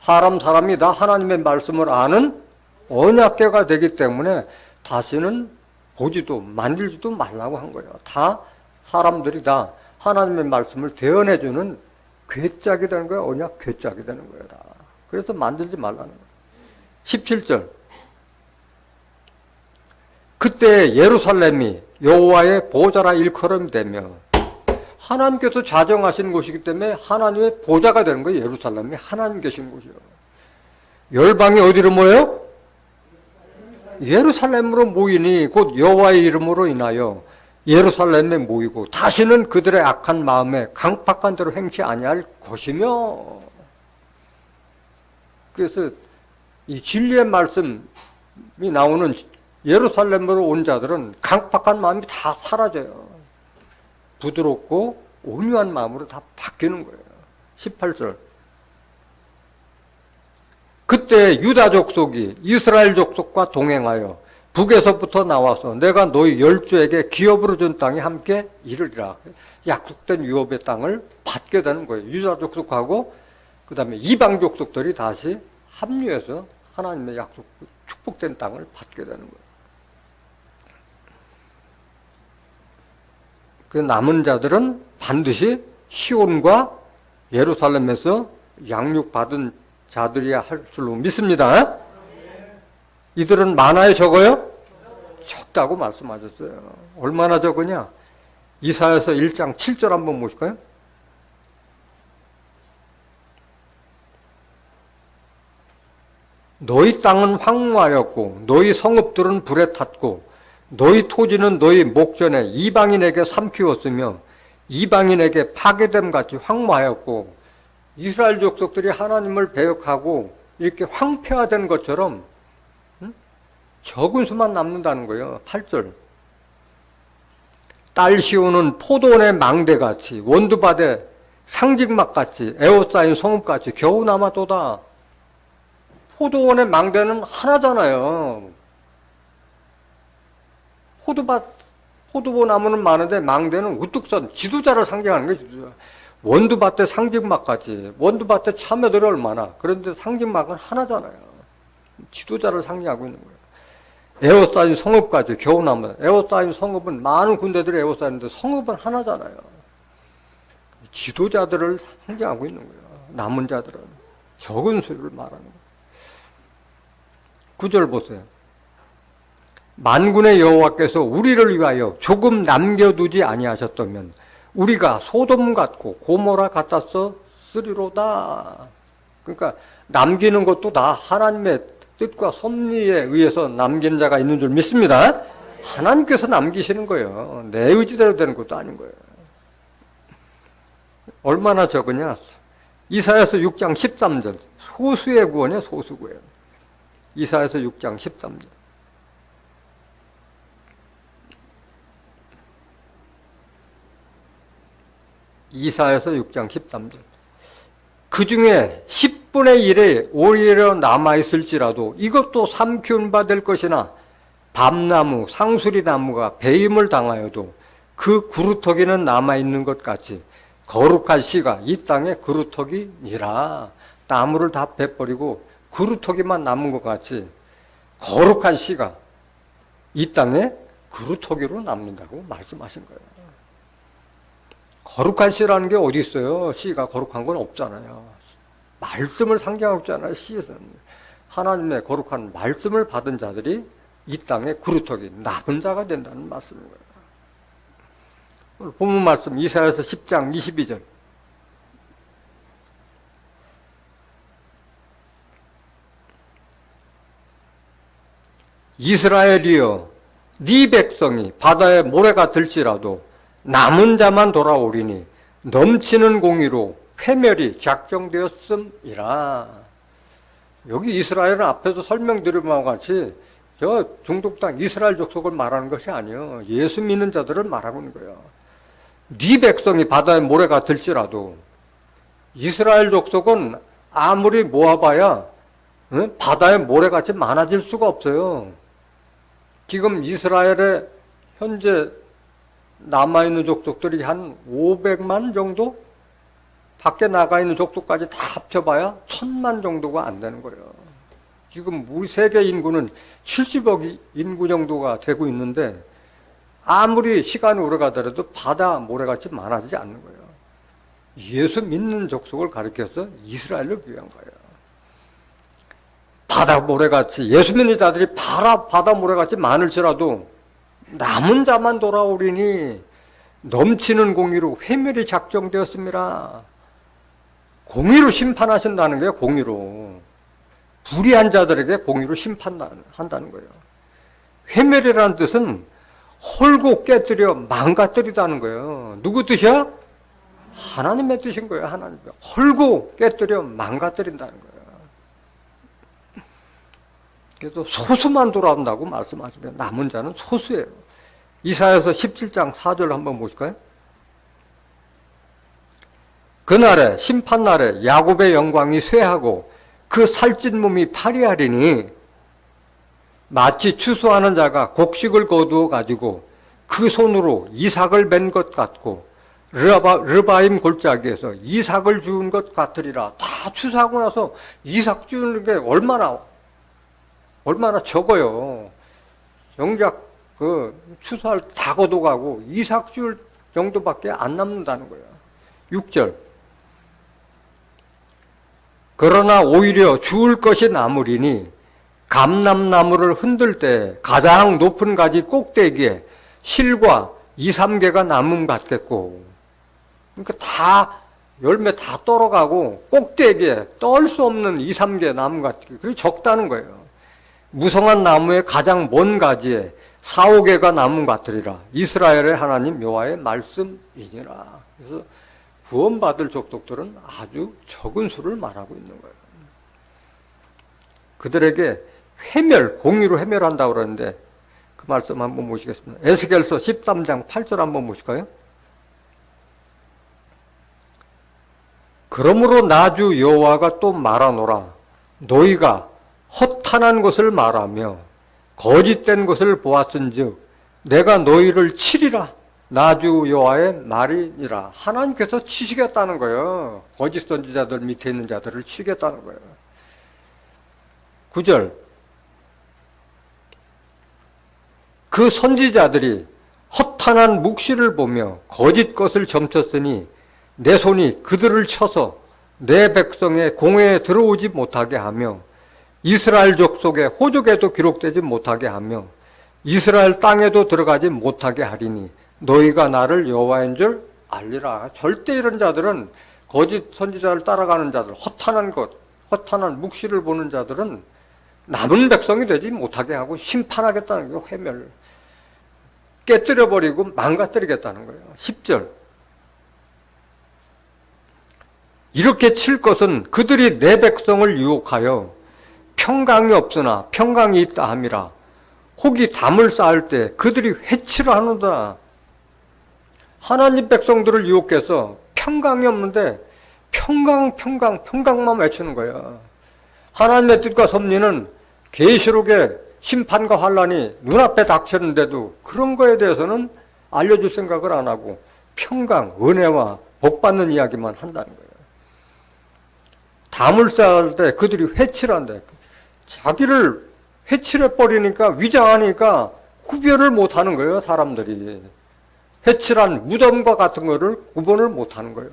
사람이 다 하나님의 말씀을 아는 언약궤가 되기 때문에 다시는 보지도 만들지도 말라고 한 거예요. 다 사람들이 다 하나님의 말씀을 대언해주는 궤짝이 되는 거예요. 언약 궤짝이 되는 거예요. 다. 그래서 만들지 말라는 거예요. 17절. 그때 예루살렘이 여호와의 보좌라 일컬음이 되며, 하나님께서 자정하신 곳이기 때문에 하나님의 보좌가 되는 거예요. 예루살렘이 하나님 계신 곳이요. 열방이 어디로 모여요? 예루살렘으로 모이니 곧 여호와의 이름으로 인하여 예루살렘에 모이고 다시는 그들의 악한 마음에 강팍한 대로 행치 아니할 것이며. 그래서 이 진리의 말씀이 나오는 예루살렘으로 온 자들은 강팍한 마음이 다 사라져요. 부드럽고 온유한 마음으로 다 바뀌는 거예요. 18절. 그때 유다 족속이 이스라엘 족속과 동행하여 북에서부터 나와서 내가 너희 열조에게 기업으로 준 땅에 함께 이르리라. 약속된 유업의 땅을 받게 되는 거예요. 유다 족속하고 그 다음에 이방 족속들이 다시 합류해서 하나님의 약속, 축복된 땅을 받게 되는 거예요. 그 남은 자들은 반드시 시온과 예루살렘에서 양육받은 자들이야 할 줄로 믿습니다. 이들은 많아요, 적어요? 적다고 말씀하셨어요. 얼마나 적으냐? 이사야서 1장 7절 한번 보실까요? 너희 땅은 황무하였고 너희 성읍들은 불에 탔고 너희 토지는 너희 목전에 이방인에게 삼키웠으며 이방인에게 파괴됨 같이 황무하였고. 이스라엘 족속들이 하나님을 배역하고 이렇게 황폐화된 것처럼 적은 수만 남는다는 거예요. 8절. 딸 시온은 포도원의 망대같이 원두밭의 상직막같이 에워싸인 성읍같이 겨우 남았도다. 포도원의 망대는 하나잖아요. 포도보 나무는 많은데 망대는 우뚝 선 지도자를 상징하는 거예요. 지도자. 원두밭의 상징막까지. 원두밭에 참여들이 얼마나. 그런데 상징막은 하나잖아요. 지도자를 상징하고 있는 거예요. 에워싸인 성읍까지 겨우 남은. 에워싸인 성읍은 많은 군대들이 에워싸이는데 성읍은 하나잖아요. 지도자들을 상징하고 있는 거예요. 남은 자들은 적은 수를 말하는 거예요. 9절 보세요. 만군의 여호와께서 우리를 위하여 조금 남겨두지 아니하셨다면 우리가 소돔 같고 고모라 같았으리로다. 그러니까 남기는 것도 다 하나님의 뜻과 섭리에 의해서 남기는 자가 있는 줄 믿습니다. 하나님께서 남기시는 거예요. 내 의지대로 되는 것도 아닌 거예요. 얼마나 적으냐? 이사야서 6장 13절. 소수의 구원이에요. 소수 구원. 이사야서 6장 13절. 이사야서 6장 13절. 그 중에 10분의 1에 오히려 남아있을지라도 이것도 삼키운 바 될 것이나 밤나무, 상수리나무가 배임을 당하여도 그 구루터기는 남아있는 것 같이 거룩한 씨가 이 땅에 구루터기니라. 나무를 다 베버리고 구루터기만 남은 것 같이 거룩한 씨가 이 땅에 구루터기로 남는다고 말씀하신 거예요. 거룩한 씨라는 게 어디 있어요? 씨가 거룩한 건 없잖아요. 말씀을 상징하고 있잖아요. 씨에서는 하나님의 거룩한 말씀을 받은 자들이 이 땅에 구루터기 남은 자가 된다는 말씀인 거예요. 오늘 본문 말씀 이사야서 10장 22절. 이스라엘이여 네 백성이 바다의 모래가 들지라도 남은 자만 돌아오리니 넘치는 공의로 회멸이 작정되었음이라. 여기 이스라엘은 앞에서 설명드린 바와 같이 저 중동 땅 이스라엘 족속을 말하는 것이 아니에요. 예수 믿는 자들을 말하고 있는 거예요. 네 백성이 바다의 모래가 들지라도 이스라엘 족속은 아무리 모아봐야 바다의 모래같이 많아질 수가 없어요. 지금 이스라엘에 현재 남아있는 족속들이 한 500만 정도? 밖에 나가 있는 족속까지 다 합쳐봐야 1000만 정도가 안 되는 거예요. 지금 우리 세계 인구는 70억 인구 정도가 되고 있는데 아무리 시간이 오래 가더라도 바다 모래같이 많아지지 않는 거예요. 예수 믿는 족속을 가리켜서 이스라엘을 위한 거예요. 바다 모래같이 예수 믿는 자들이 바다 모래같이 많을지라도 남은 자만 돌아오리니 넘치는 공의로 회멸이 작정되었습니다. 공의로 심판하신다는 거예요. 공의로. 불의한 자들에게 공의로 심판한다는 거예요. 회멸이라는 뜻은 홀고 깨뜨려 망가뜨리다는 거예요. 누구 뜻이야? 하나님의 뜻인 거예요. 하나님. 홀고 깨뜨려 망가뜨린다는 거예요. 그래서 소수만 돌아온다고 말씀하시면 남은 자는 소수예요. 이사야서 17장 4절 한번 보실까요? 그날에 심판날에 야곱의 영광이 쇠하고 그 살찐 몸이 파리하리니 마치 추수하는 자가 곡식을 거두어 가지고 그 손으로 이삭을 맨 것 같고 르바임 골짜기에서 이삭을 주운 것 같으리라. 다 추수하고 나서 이삭 주는 게 얼마나 적어요. 정작 추수할 다 거둬가고 이삭 줄 정도밖에 안 남는다는 거예요. 6절. 그러나 오히려 주울 것이 남으리니 감람나무를 흔들 때 가장 높은 가지 꼭대기에 실과 2, 3개가 남음 같겠고, 그러니까 다 열매 다 떨어가고 꼭대기에 떨 수 없는 2, 3개 나무 같겠고, 그게 적다는 거예요. 무성한 나무의 가장 먼 가지에 4, 5개가 남음 같으리라. 이스라엘의 하나님 여호와의 말씀이니라. 그래서 구원받을 족속들은 아주 적은 수를 말하고 있는 거예요. 그들에게 공의로 회멸한다고 그러는데 그 말씀 한번 보시겠습니다. 에스겔서 13장 8절 한번 보실까요? 그러므로 나주 여호와가 또 말하노라. 너희가 허탄한 것을 말하며 거짓된 것을 보았은즉 내가 너희를 치리라. 나주 여호와의 말이니라. 하나님께서 치시겠다는 거예요. 거짓 선지자들 밑에 있는 자들을 치겠다는 거예요. 9절. 그 선지자들이 허탄한 묵시를 보며 거짓 것을 점쳤으니 내 손이 그들을 쳐서 내 백성의 공회에 들어오지 못하게 하며 이스라엘 족속의 호족에도 기록되지 못하게 하며 이스라엘 땅에도 들어가지 못하게 하리니 너희가 나를 여호와인 줄 알리라. 절대 이런 자들은 거짓 선지자를 따라가는 자들, 허탄한 묵시를 보는 자들은 남은 백성이 되지 못하게 하고 심판하겠다는 거예요. 회멸. 깨뜨려버리고 망가뜨리겠다는 거예요. 10절. 이렇게 칠 것은 그들이 내 백성을 유혹하여 평강이 없으나 평강이 있다 함이라. 혹이 담을 쌓을 때 그들이 회치를 하노다. 하나님 백성들을 유혹해서 평강이 없는데 평강만 외치는 거예요. 하나님의 뜻과 섭리는 계시록의 심판과 환란이 눈앞에 닥쳤는데도 그런 거에 대해서는 알려줄 생각을 안 하고 평강, 은혜와 복받는 이야기만 한다는 거예요. 담을 쌓을 때 그들이 회치를 한다. 자기를 회칠해버리니까, 위장하니까 구별을 못하는 거예요, 사람들이. 회칠한 무덤과 같은 거를 구분을 못하는 거예요.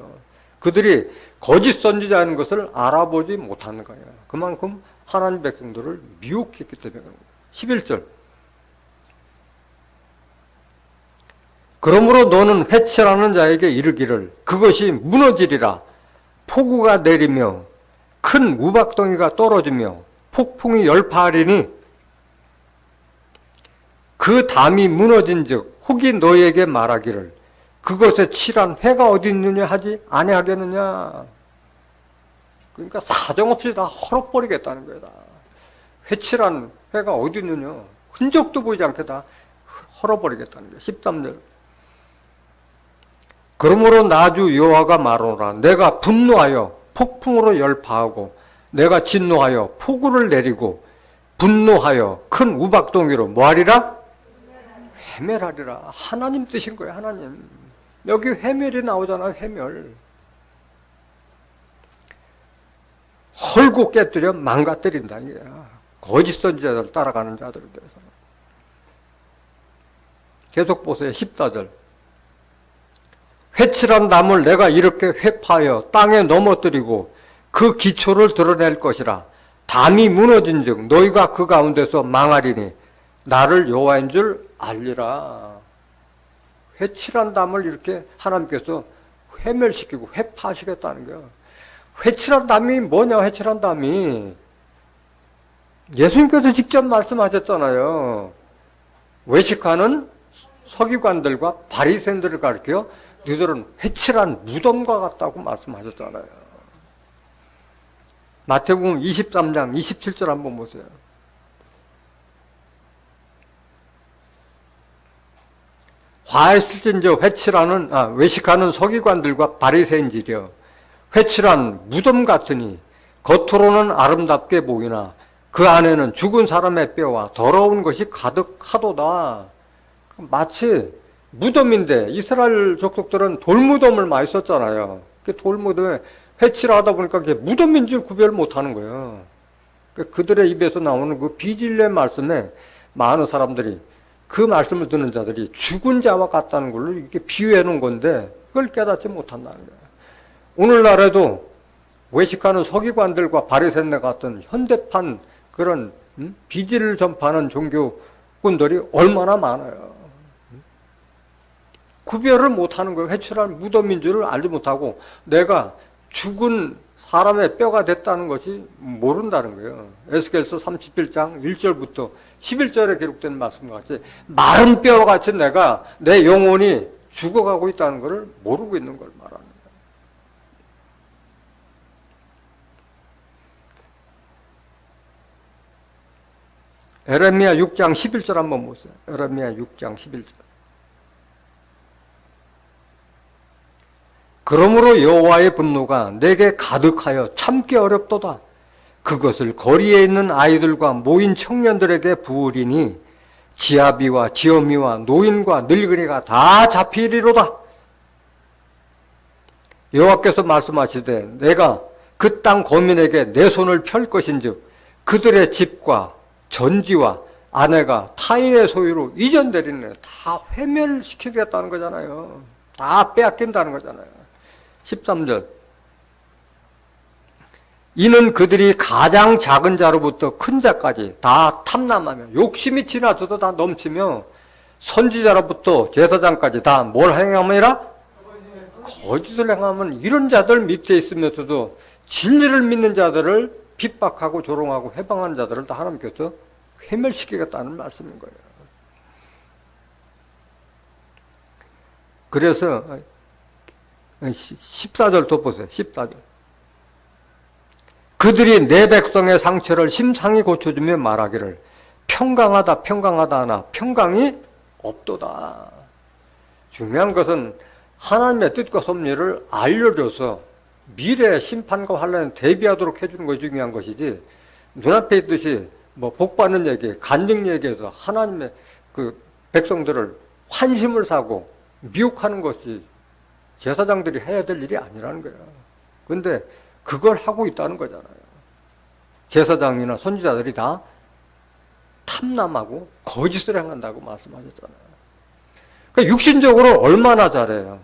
그들이 거짓 선지자인 것을 알아보지 못하는 거예요. 그만큼 하나님 백성들을 미혹했기 때문에 그런 거예요. 11절. 그러므로 너는 회칠하는 자에게 이르기를 그것이 무너지리라. 폭우가 내리며 큰 우박덩이가 떨어지며 폭풍이 열파하리니 그 담이 무너진즉 혹이 너희에게 말하기를 그것에 칠한 회가 어디 있느냐 하지 아니하겠느냐. 그러니까 사정없이 다 헐어버리겠다는 거야. 회칠한 회가 어디 있느냐. 흔적도 보이지 않게 다 헐어버리겠다는 거야. 13절. 그러므로 나주 여호와가 말하노라. 내가 분노하여 폭풍으로 열파하고 내가 진노하여 폭우를 내리고 분노하여 큰 우박덩이로 뭐하리라? 회멸하리라. 하나님 뜻인 거예요. 하나님. 여기 회멸이 나오잖아요. 회멸. 헐고 깨뜨려 망가뜨린다. 거짓 선지자들 따라가는 자들에 대해서. 계속 보세요. 14절. 회칠한 담을 내가 이렇게 회파하여 땅에 넘어뜨리고 그 기초를 드러낼 것이라. 담이 무너진즉 너희가 그 가운데서 망하리니 나를 여호와인 줄 알리라. 회칠한 담을 이렇게 하나님께서 회멸시키고 회파하시겠다는 거예요. 회칠한 담이 뭐냐, 회칠한 담이. 예수님께서 직접 말씀하셨잖아요. 외식하는 서기관들과 바리새인들을 가리켜 너희들은 회칠한 무덤과 같다고 말씀하셨잖아요. 마태복음 23장 27절 한번 보세요. 화했을진저 외식하는 서기관들과 바리새인들이여 회칠한 무덤 같으니 겉으로는 아름답게 보이나 그 안에는 죽은 사람의 뼈와 더러운 것이 가득하도다. 마치 무덤인데 이스라엘 족속들은 돌무덤을 많이 썼잖아요. 그 돌무덤에 회칠하다 보니까 그게 무덤인 줄 구별 못하는 거예요. 그들의 입에서 나오는 그 비진리의 말씀에 많은 사람들이, 그 말씀을 듣는 자들이 죽은 자와 같다는 걸로 이렇게 비유해 놓은 건데 그걸 깨닫지 못한다는 거예요. 오늘날에도 외식하는 서기관들과 바리새인들 같은 현대판 그런 비질을 전파하는 종교꾼들이 얼마나 많아요. 구별을 못하는 거예요. 회칠한 무덤인 줄을 알지 못하고 내가 죽은 사람의 뼈가 됐다는 것이 모른다는 거예요. 에스겔서 31장 1절부터 11절에 기록된 말씀과 같이 마른 뼈와 같이 내가 내 영혼이 죽어가고 있다는 것을 모르고 있는 걸 말하는 거예요. 에레미야 6장 11절 한번 보세요. 에레미야 6장 11절. 그러므로 여호와의 분노가 내게 가득하여 참기 어렵도다. 그것을 거리에 있는 아이들과 모인 청년들에게 부으리니 지아비와 지어미와 노인과 늙은이가 다 잡히리로다. 여호와께서 말씀하시되 내가 그 땅 거민에게 내 손을 펼 것인즉 그들의 집과 전지와 아내가 타인의 소유로 이전되리네. 다 회멸시키겠다는 거잖아요. 다 빼앗긴다는 거잖아요. 13절. 이는 그들이 가장 작은 자로부터 큰 자까지 다 탐남하며 욕심이 지나쳐도 다 넘치며 선지자로부터 제사장까지 다 뭘 행함이라? 거짓을 행하면 이런 자들 밑에 있으면서도 진리를 믿는 자들을 핍박하고 조롱하고 해방하는 자들을 다 하나님께서 회멸시키겠다는 말씀인 거예요. 그래서 14절 더 보세요. 14절. 그들이 내 백성의 상처를 심상히 고쳐주며 말하기를 평강하다 평강하다 하나 평강이 없도다. 중요한 것은 하나님의 뜻과 섭리를 알려줘서 미래의 심판과 환란에 대비하도록 해주는 것이 중요한 것이지, 눈앞에 있듯이 뭐 복받는 얘기, 간증 얘기에서 하나님의 그 백성들을 환심을 사고 미혹하는 것이 제사장들이 해야 될 일이 아니라는 거예요. 그런데 그걸 하고 있다는 거잖아요. 제사장이나 선지자들이 다 탐남하고 거짓을 행한다고 말씀하셨잖아요. 그러니까 육신적으로 얼마나 잘해요.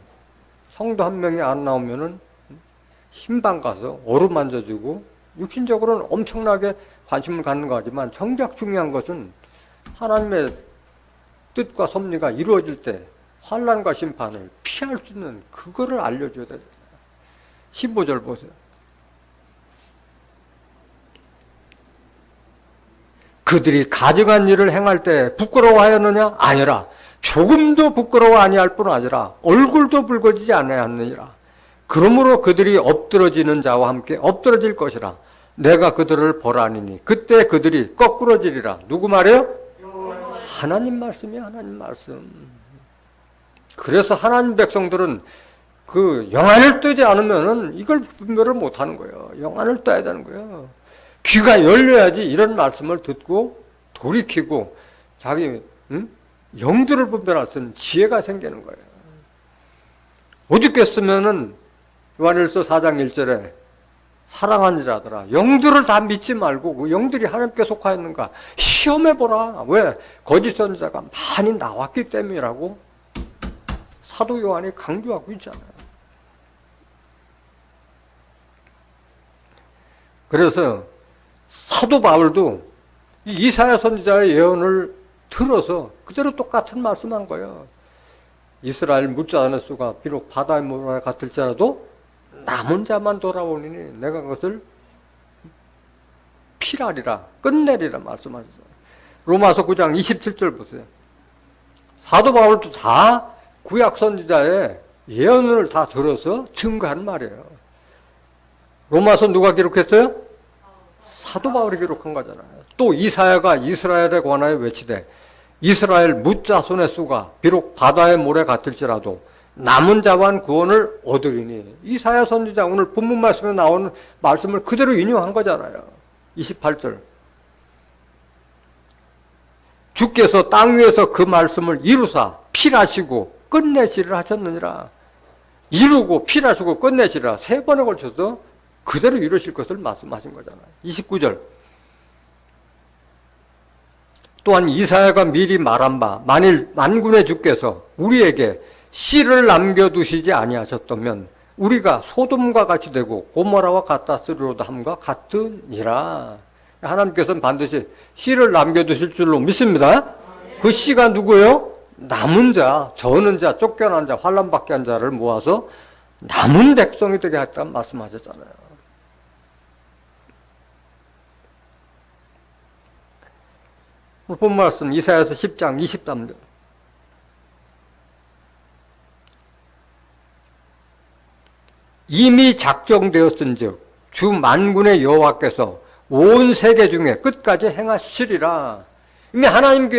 성도 한 명이 안 나오면은 신방 가서 어루만져주고 육신적으로는 엄청나게 관심을 갖는 거 같지만 정작 중요한 것은 하나님의 뜻과 섭리가 이루어질 때 환난과 심판을 피할 수 있는 그거를 알려줘야 되잖아요. 15절 보세요. 그들이 가증한 일을 행할 때 부끄러워하였느냐? 아니라 조금도 부끄러워 아니할 뿐 아니라 얼굴도 붉어지지 아니하느니라. 그러므로 그들이 엎드러지는 자와 함께 엎드러질 것이라. 내가 그들을 벌하니니 그때 그들이 거꾸러지리라. 누구 말이에요? 하나님 말씀이에요. 하나님 말씀. 그래서 하나님 백성들은 그 영안을 뜨지 않으면은 이걸 분별을 못하는 거예요. 영안을 떠야 되는 거예요. 귀가 열려야지 이런 말씀을 듣고 돌이키고 자기 영들을 분별할 수 있는 지혜가 생기는 거예요. 오죽했으면은 요한일서 4장 1절에 사랑하는 자들아 영들을 다 믿지 말고 그 영들이 하나님께 속하였는가 시험해보라. 왜? 거짓 선지자가 많이 나왔기 때문이라고 사도 요한이 강조하고 있잖아요. 그래서 사도 바울도 이 이사야 선지자의 예언을 들어서 그대로 똑같은 말씀한 거예요. 이스라엘 묻자 안의 수가 비록 바다의 모래 같을지라도 남은 자만 돌아오니 내가 그것을 필하리라 끝내리라 말씀하셨어요. 로마서 9장 27절 보세요. 사도 바울도 다 구약 선지자의 예언을 다 들어서 증거한 말이에요. 로마서 누가 기록했어요? 사도 바울이 기록한 거잖아요. 또 이사야가 이스라엘에 관하여 외치되 이스라엘 뭇자손의 수가 비록 바다의 모래 같을지라도 남은 자만 구원을 얻으리니. 이사야 선지자 오늘 본문 말씀에 나오는 말씀을 그대로 인용한 거잖아요. 28절. 주께서 땅 위에서 그 말씀을 이루사 필하시고 끝내시리라 하셨느니라. 이루고 필하시고 끝내시리라. 3번에 걸쳐서 그대로 이루실 것을 말씀하신 거잖아요. 29절. 또한 이사야가 미리 말한 바 만일 만군의 주께서 우리에게 씨를 남겨두시지 아니하셨다면 우리가 소돔과 같이 되고 고모라와 같았으리로다 함과 같으니라. 하나님께서는 반드시 씨를 남겨두실 줄로 믿습니다. 그 씨가 누구예요? 남은 자, 저는 자, 쫓겨난 자, 환난받게 한 자를 모아서 남은 백성이 되게 하겠다는 말씀하셨잖아요. 본 말씀 이사야서 10장 23절. 이미 작정되었은즉 주 만군의 여호와께서 온 세계 중에 끝까지 행하시리라. 이미 하나님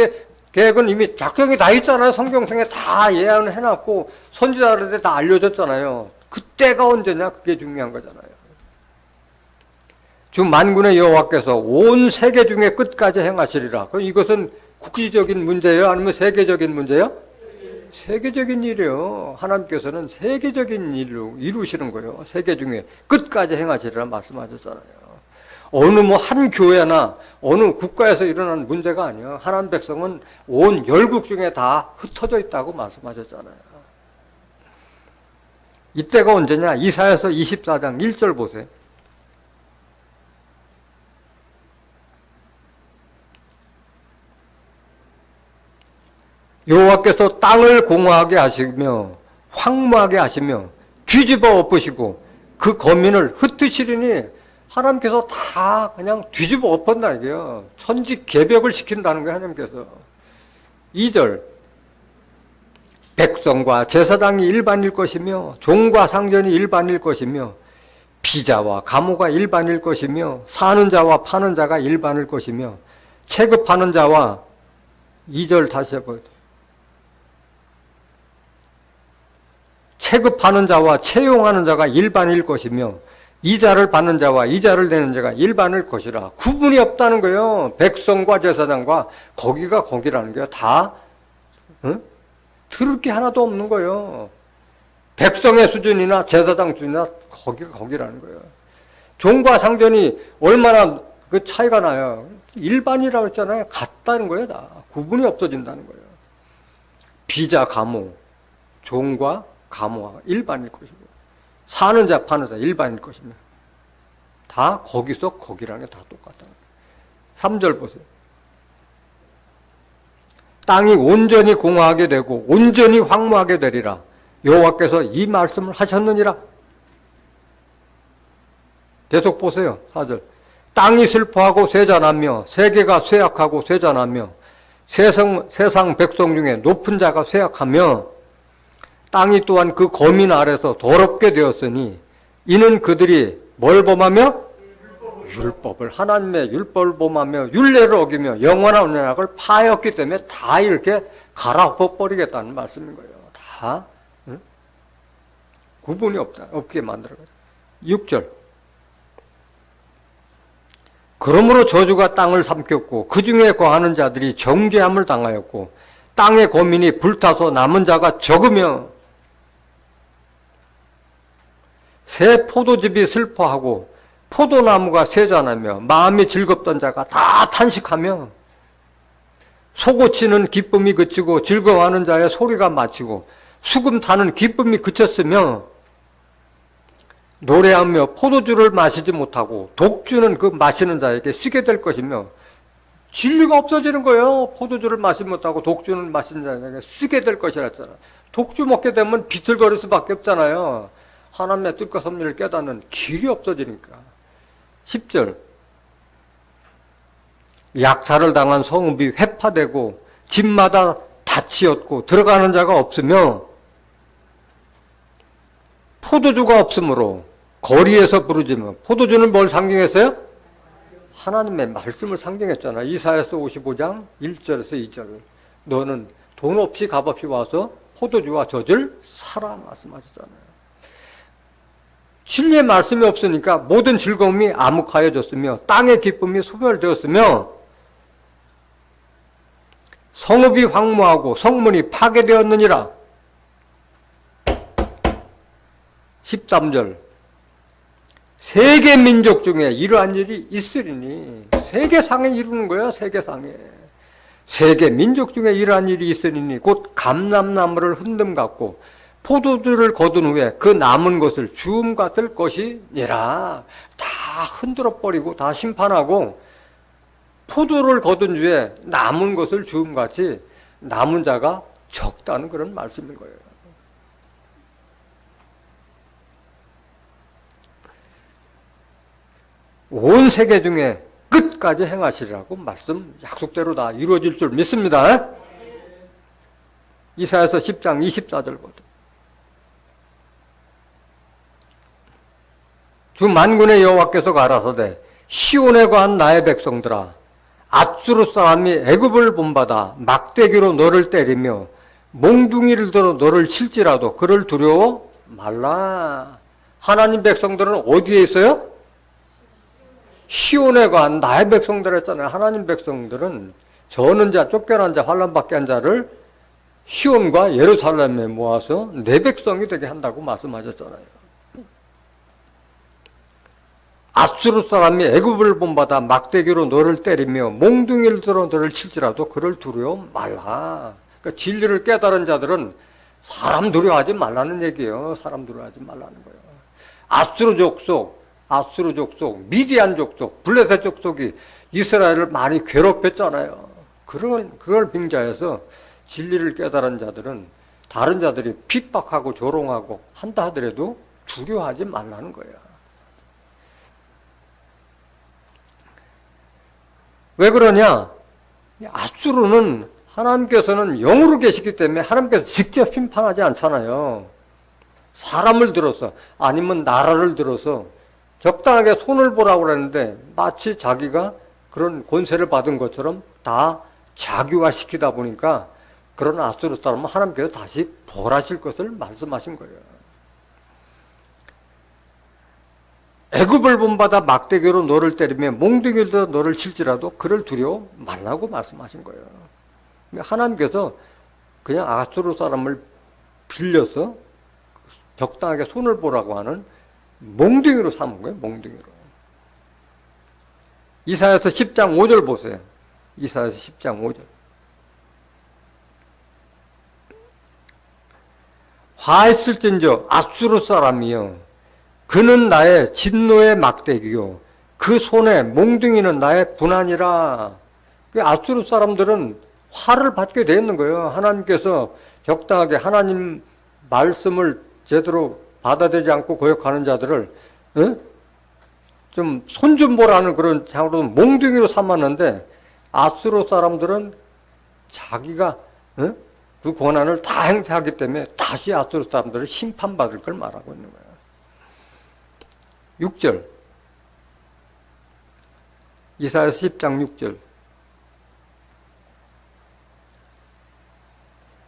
계획은 이미 작정이 다 있잖아요. 성경성에 다 예언을 해놨고 선지자들한테 다 알려졌잖아요. 그때가 언제냐 그게 중요한 거잖아요. 주 만군의 여호와께서 온 세계 중에 끝까지 행하시리라. 그럼 이것은 국지적인 문제예요? 아니면 세계적인 문제예요? 세계적인 일이에요. 하나님께서는 세계적인 일로 이루시는 거예요. 세계 중에 끝까지 행하시리라 말씀하셨잖아요. 어느 한 교회나 어느 국가에서 일어난 문제가 아니에요. 하나님 백성은 온 열국 중에 다 흩어져 있다고 말씀하셨잖아요. 이때가 언제냐? 이사야서 24장 1절 보세요. 여호와께서 땅을 공허하게 하시며 황무하게 하시며 뒤집어 엎으시고 그 거민을 흩으시리니 하나님께서 다 그냥 뒤집어 엎었다 이게요. 천지 개벽을 시킨다는 거예요. 하나님께서. 2절 백성과 제사장이 일반일 것이며 종과 상전이 일반일 것이며 비자와 가모가 일반일 것이며 사는 자와 파는 자가 일반일 것이며 체급하는 자와 2절 다시 해봐요. 체급하는 자와 채용하는 자가 일반일 것이며 이자를 받는 자와 이자를 내는 자가 일반일 것이라. 구분이 없다는 거예요. 백성과 제사장과 거기가 거기라는 거예요. 다 들을 게 하나도 없는 거예요. 백성의 수준이나 제사장 수준이나 거기가 거기라는 거예요. 종과 상전이 얼마나 그 차이가 나요. 일반이라고 했잖아요. 같다는 거예요. 다 구분이 없어진다는 거예요. 비자 가모, 종과 가모가 일반일 것이고 사는 자 파는 자 일반일 것이며 다 거기서 거기라는 게 다 똑같다. 3절 보세요. 땅이 온전히 공허하게 되고 온전히 황무하게 되리라. 여호와께서 이 말씀을 하셨느니라. 계속 보세요. 4절. 땅이 슬퍼하고 쇠잔하며 세계가 쇠약하고 쇠잔하며 세상 백성 중에 높은 자가 쇠약하며 땅이 또한 그 거민 아래서 더럽게 되었으니 이는 그들이 뭘 범하며? 율법을 하나님의 율법을 범하며 율례를 어기며 영원한 언약을 파였기 때문에 다 이렇게 갈아엎어버리겠다는 말씀인 거예요. 다 구분이 없게 만들어가지고. 6절. 그러므로 저주가 땅을 삼켰고 그 중에 거하는 자들이 정죄함을 당하였고 땅의 거민이 불타서 남은 자가 적으며 새 포도즙이 슬퍼하고 포도나무가 쇠잔하며 마음이 즐겁던 자가 다 탄식하며 소고치는 기쁨이 그치고 즐거워하는 자의 소리가 마치고 수금 타는 기쁨이 그쳤으며 노래하며 포도주를 마시지 못하고 독주는 그 마시는 자에게 쓰게 될 것이며 진리가 없어지는 거예요. 포도주를 마시지 못하고 독주는 마시는 자에게 쓰게 될 것이라 했잖아. 독주 먹게 되면 비틀거릴 수밖에 없잖아요. 하나님의 뜻과 섭리를 깨닫는 길이 없어지니까. 10절 약탈을 당한 성읍이 회파되고 집마다 닫히었고 들어가는 자가 없으며 포도주가 없으므로 거리에서 부르짖으며 포도주는 뭘 상징했어요? 하나님의 말씀을 상징했잖아. 이사야서 55장 1절에서 2절 너는 돈 없이 값없이 와서 포도주와 젖을 사라 말씀하셨잖아요. 진리의 말씀이 없으니까 모든 즐거움이 암흑하여졌으며 땅의 기쁨이 소멸되었으며 성읍이 황무하고 성문이 파괴되었느니라. 13절 세계 민족 중에 이러한 일이 있으리니 세계상에 이루는 거야. 세계상에 세계 민족 중에 이러한 일이 있으리니 곧 감람나무를 흔듦 같고 포도주를 거둔 후에 그 남은 것을 주움 같을 것이니라. 다 흔들어 버리고 다 심판하고 포도를 거둔 후에 남은 것을 주움같이 남은 자가 적다는 그런 말씀인 거예요. 온 세계 중에 끝까지 행하시리라고 말씀 약속대로 다 이루어질 줄 믿습니다. 이사야서 10장 24절부터 주 만군의 여호와께서 가라사대 시온에 거한 나의 백성들아 앗수르 사람이 애굽을 본받아 막대기로 너를 때리며 몽둥이를 들어 너를 칠지라도 그를 두려워 말라. 하나님 백성들은 어디에 있어요? 시온에 거한 나의 백성들 했잖아요. 하나님 백성들은 저는 자, 쫓겨난 자, 환난받게 한 자를 시온과 예루살렘에 모아서 내 백성이 되게 한다고 말씀하셨잖아요. 앗수르 사람이 애굽을 본받아 막대기로 너를 때리며 몽둥이를 들어 너를 칠지라도 그를 두려워 말라. 그러니까 진리를 깨달은 자들은 사람 두려워하지 말라는 얘기예요. 사람 두려워하지 말라는 거예요. 아수르 족속, 미디안 족속, 블레셋 족속이 이스라엘을 많이 괴롭혔잖아요. 그걸 빙자해서 진리를 깨달은 자들은 다른 자들이 핍박하고 조롱하고 한다 하더라도 두려워하지 말라는 거예요. 왜 그러냐? 아수르는 하나님께서는 영으로 계시기 때문에 하나님께서 직접 심판하지 않잖아요. 사람을 들어서 아니면 나라를 들어서 적당하게 손을 보라고 그랬는데 마치 자기가 그런 권세를 받은 것처럼 다 자기화시키다 보니까 그런 아수르 사람은 하나님께서 다시 벌하실 것을 말씀하신 거예요. 애굽을 본받아 막대기로 너를 때리며 몽둥이로 너를 칠지라도 그를 두려워 말라고 말씀하신 거예요. 하나님께서 그냥 아수르 사람을 빌려서 적당하게 손을 보라고 하는 몽둥이로 삼은 거예요. 몽둥이로. 이사야서 10장 5절 보세요. 이사야서 10장 5절. 화했을진저 아수르 사람이여 그는 나의 진노의 막대기요 그 손에 몽둥이는 나의 분한이라. 그 아수르 사람들은 화를 받게 돼 있는 거예요. 하나님께서 적당하게 하나님 말씀을 제대로 받아들이지 않고 거역하는 자들을 좀 손 좀 보라는 그런 장으로 몽둥이로 삼았는데 아수르 사람들은 자기가 그 권한을 다 행사하기 때문에 다시 아수르 사람들을 심판받을 걸 말하고 있는 거예요. 6절 이사야서 10장 6절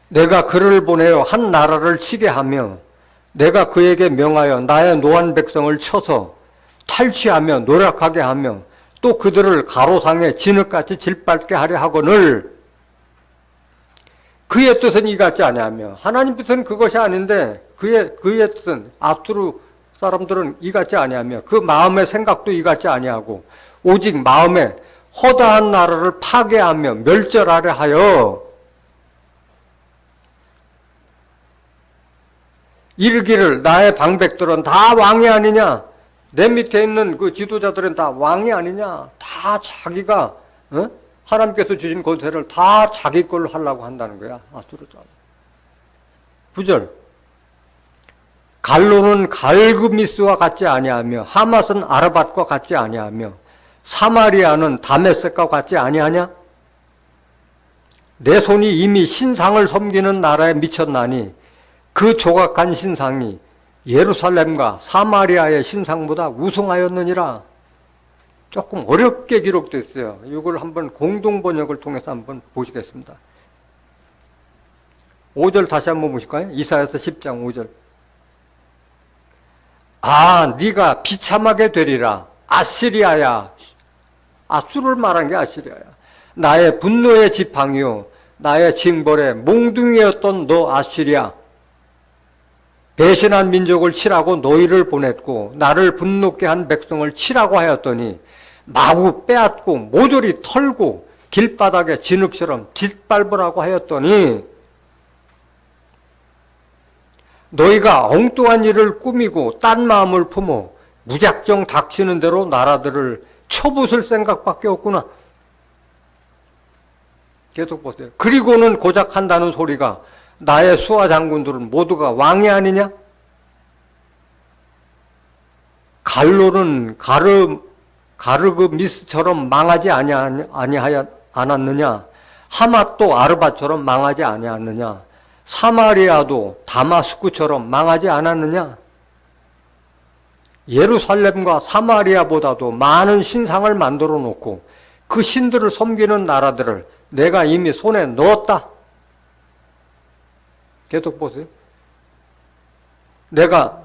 내가 그를 보내어 한 나라를 치게 하며 내가 그에게 명하여 나의 노한 백성을 쳐서 탈취하며 노력하게 하며 또 그들을 가로상에 진흙같이 질밟게 하려 하거늘 그의 뜻은 이 같지 아니하며 하나님 뜻은 그것이 아닌데 그의 뜻은 아수르 사람들은 이 같지 아니하며 그 마음의 생각도 이 같지 아니하고 오직 마음에 허다한 나라를 파괴하며 멸절하려 하여 이르기를 나의 방백들은 다 왕이 아니냐? 내 밑에 있는 그 지도자들은 다 왕이 아니냐? 다 자기가 하나님께서 주신 권세를 다 자기 걸로 하려고 한다는 거야. 아수르다. 9절. 갈로는 갈그미스와 같지 아니하며 하맛은 아르밧과 같지 아니하며 사마리아는 다메섹과 같지 아니하냐? 내 손이 이미 신상을 섬기는 나라에 미쳤나니 그 조각한 신상이 예루살렘과 사마리아의 신상보다 우승하였느니라. 조금 어렵게 기록됐어요. 이걸 한번 공동 번역을 통해서 한번 보시겠습니다. 5절 다시 한번 보실까요? 이사야서 10장 5절. 아, 네가 비참하게 되리라. 아시리아야. 아수를 말한 게 아시리아야. 나의 분노의 지팡이요 나의 징벌의 몽둥이였던 너 아시리아. 배신한 민족을 치라고 너희를 보냈고 나를 분노케 한 백성을 치라고 하였더니 마구 빼앗고 모조리 털고 길바닥에 진흙처럼 짓밟으라고 하였더니 너희가 엉뚱한 일을 꾸미고 딴 마음을 품어 무작정 닥치는 대로 나라들을 쳐부술 생각밖에 없구나. 계속 보세요. 그리고는 고작 한다는 소리가 나의 수하 장군들은 모두가 왕이 아니냐? 갈로는 가르그미스처럼 망하지 않았느냐? 하맛도 아르밧처럼 망하지 아니하느냐? 사마리아도 다마스쿠처럼 망하지 않았느냐? 예루살렘과 사마리아보다도 많은 신상을 만들어 놓고 그 신들을 섬기는 나라들을 내가 이미 손에 넣었다. 계속 보세요. 내가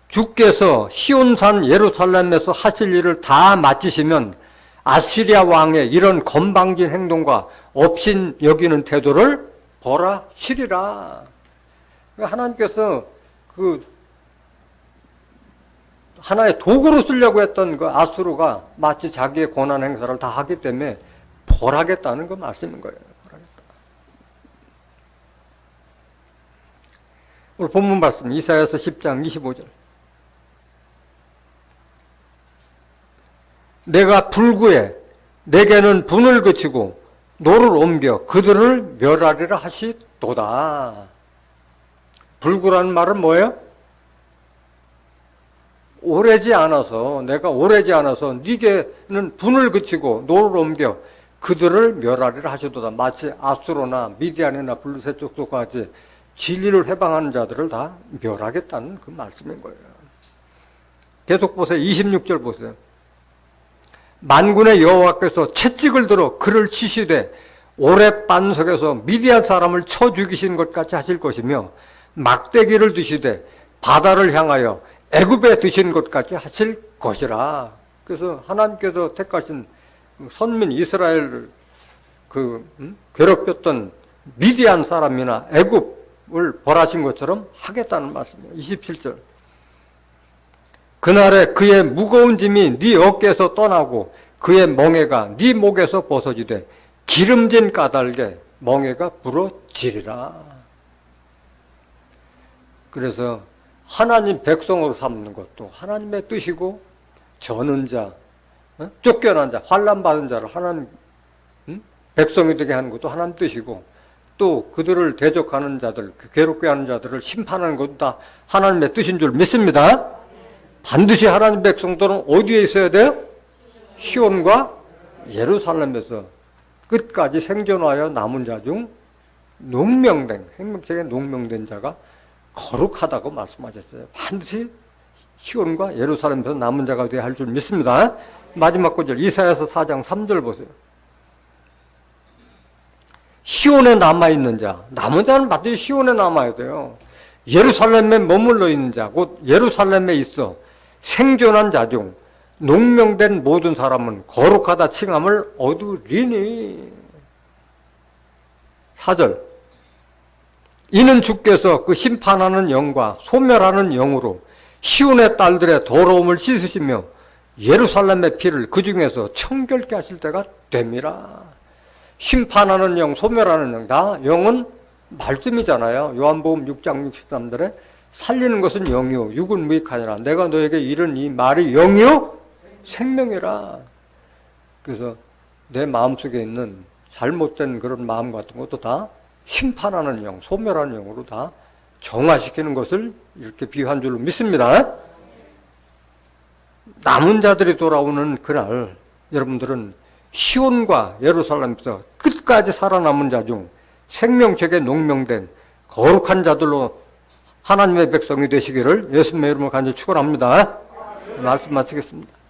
주께서 시온산 예루살렘에서 하실 일을 다 마치시면 아시리아 왕의 이런 건방진 행동과 업신 여기는 태도를 벌하시리라. 하나님께서 그 하나의 도구로 쓰려고 했던 그 아수르가 마치 자기의 권한 행사를 다 하기 때문에 벌하겠다는 그 말씀인 거예요. 벌하겠다. 오늘 본문 말씀 이사야서 10장 25절. 내가 불구에 내게는 분을 그치고 노를 옮겨 그들을 멸하리라 하시도다. 불구라는 말은 뭐예요? 오래지 않아서, 내가 오래지 않아서 네게는 분을 그치고 노를 옮겨 그들을 멸하리라 하시도다. 마치 아수르나 미디안이나 블루셋 족속과 같이 진리를 회방하는 자들을 다 멸하겠다는 그 말씀인 거예요. 계속 보세요. 26절 보세요. 만군의 여호와께서 채찍을 들어 그를 치시되 오래 반석에서 미디안 사람을 쳐 죽이신 것 같이 하실 것이며 막대기를 드시되 바다를 향하여 애굽에 드신 것 같이 하실 것이라. 그래서 하나님께서 택하신 선민 이스라엘을 괴롭혔던 미디안 사람이나 애굽을 벌하신 것처럼 하겠다는 말씀이에요. 27절. 그날에 그의 무거운 짐이 네 어깨에서 떠나고 그의 멍에가 네 목에서 벗어지되 기름진 까닭에 멍에가 부러지리라. 그래서 하나님 백성으로 삼는 것도 하나님의 뜻이고 저는 자, 쫓겨난 자, 환난받은 자를 하나님 백성이 되게 하는 것도 하나님 뜻이고 또 그들을 대적하는 자들, 괴롭게 하는 자들을 심판하는 것도 다 하나님의 뜻인 줄 믿습니다. 반드시 하나님 백성들은 어디에 있어야 돼요? 시온과 예루살렘에서 끝까지 생존하여 남은 자 중 농명된, 생명책에 농명된 자가 거룩하다고 말씀하셨어요. 반드시 시온과 예루살렘에서 남은 자가 되어야 할 줄 믿습니다. 마지막 구절 이사야서 4장 3절 보세요. 시온에 남아있는 자, 남은 자는 반드시 시온에 남아야 돼요. 예루살렘에 머물러 있는 자, 곧 예루살렘에 있어 생존한 자 중 농명된 모든 사람은 거룩하다 칭함을 얻으리니. 4절. 이는 주께서 그 심판하는 영과 소멸하는 영으로 시온의 딸들의 더러움을 씻으시며 예루살렘의 피를 그 중에서 청결케 하실 때가 됨이라. 심판하는 영, 소멸하는 영, 다 영은 말씀이잖아요. 요한복음 6장 63절에 살리는 것은 영이요 육은 무익하니라. 내가 너에게 이른 이 말이 영이요 생명이라. 그래서 내 마음속에 있는 잘못된 그런 마음 같은 것도 다 심판하는 영, 소멸하는 영으로 다 정화시키는 것을 이렇게 비유한 줄로 믿습니다. 남은 자들이 돌아오는 그날 여러분들은 시온과 예루살렘에서 끝까지 살아남은 자 중 생명책에 농명된 거룩한 자들로 하나님의 백성이 되시기를 예수님의 이름으로 간절히 축원합니다. 말씀 마치겠습니다.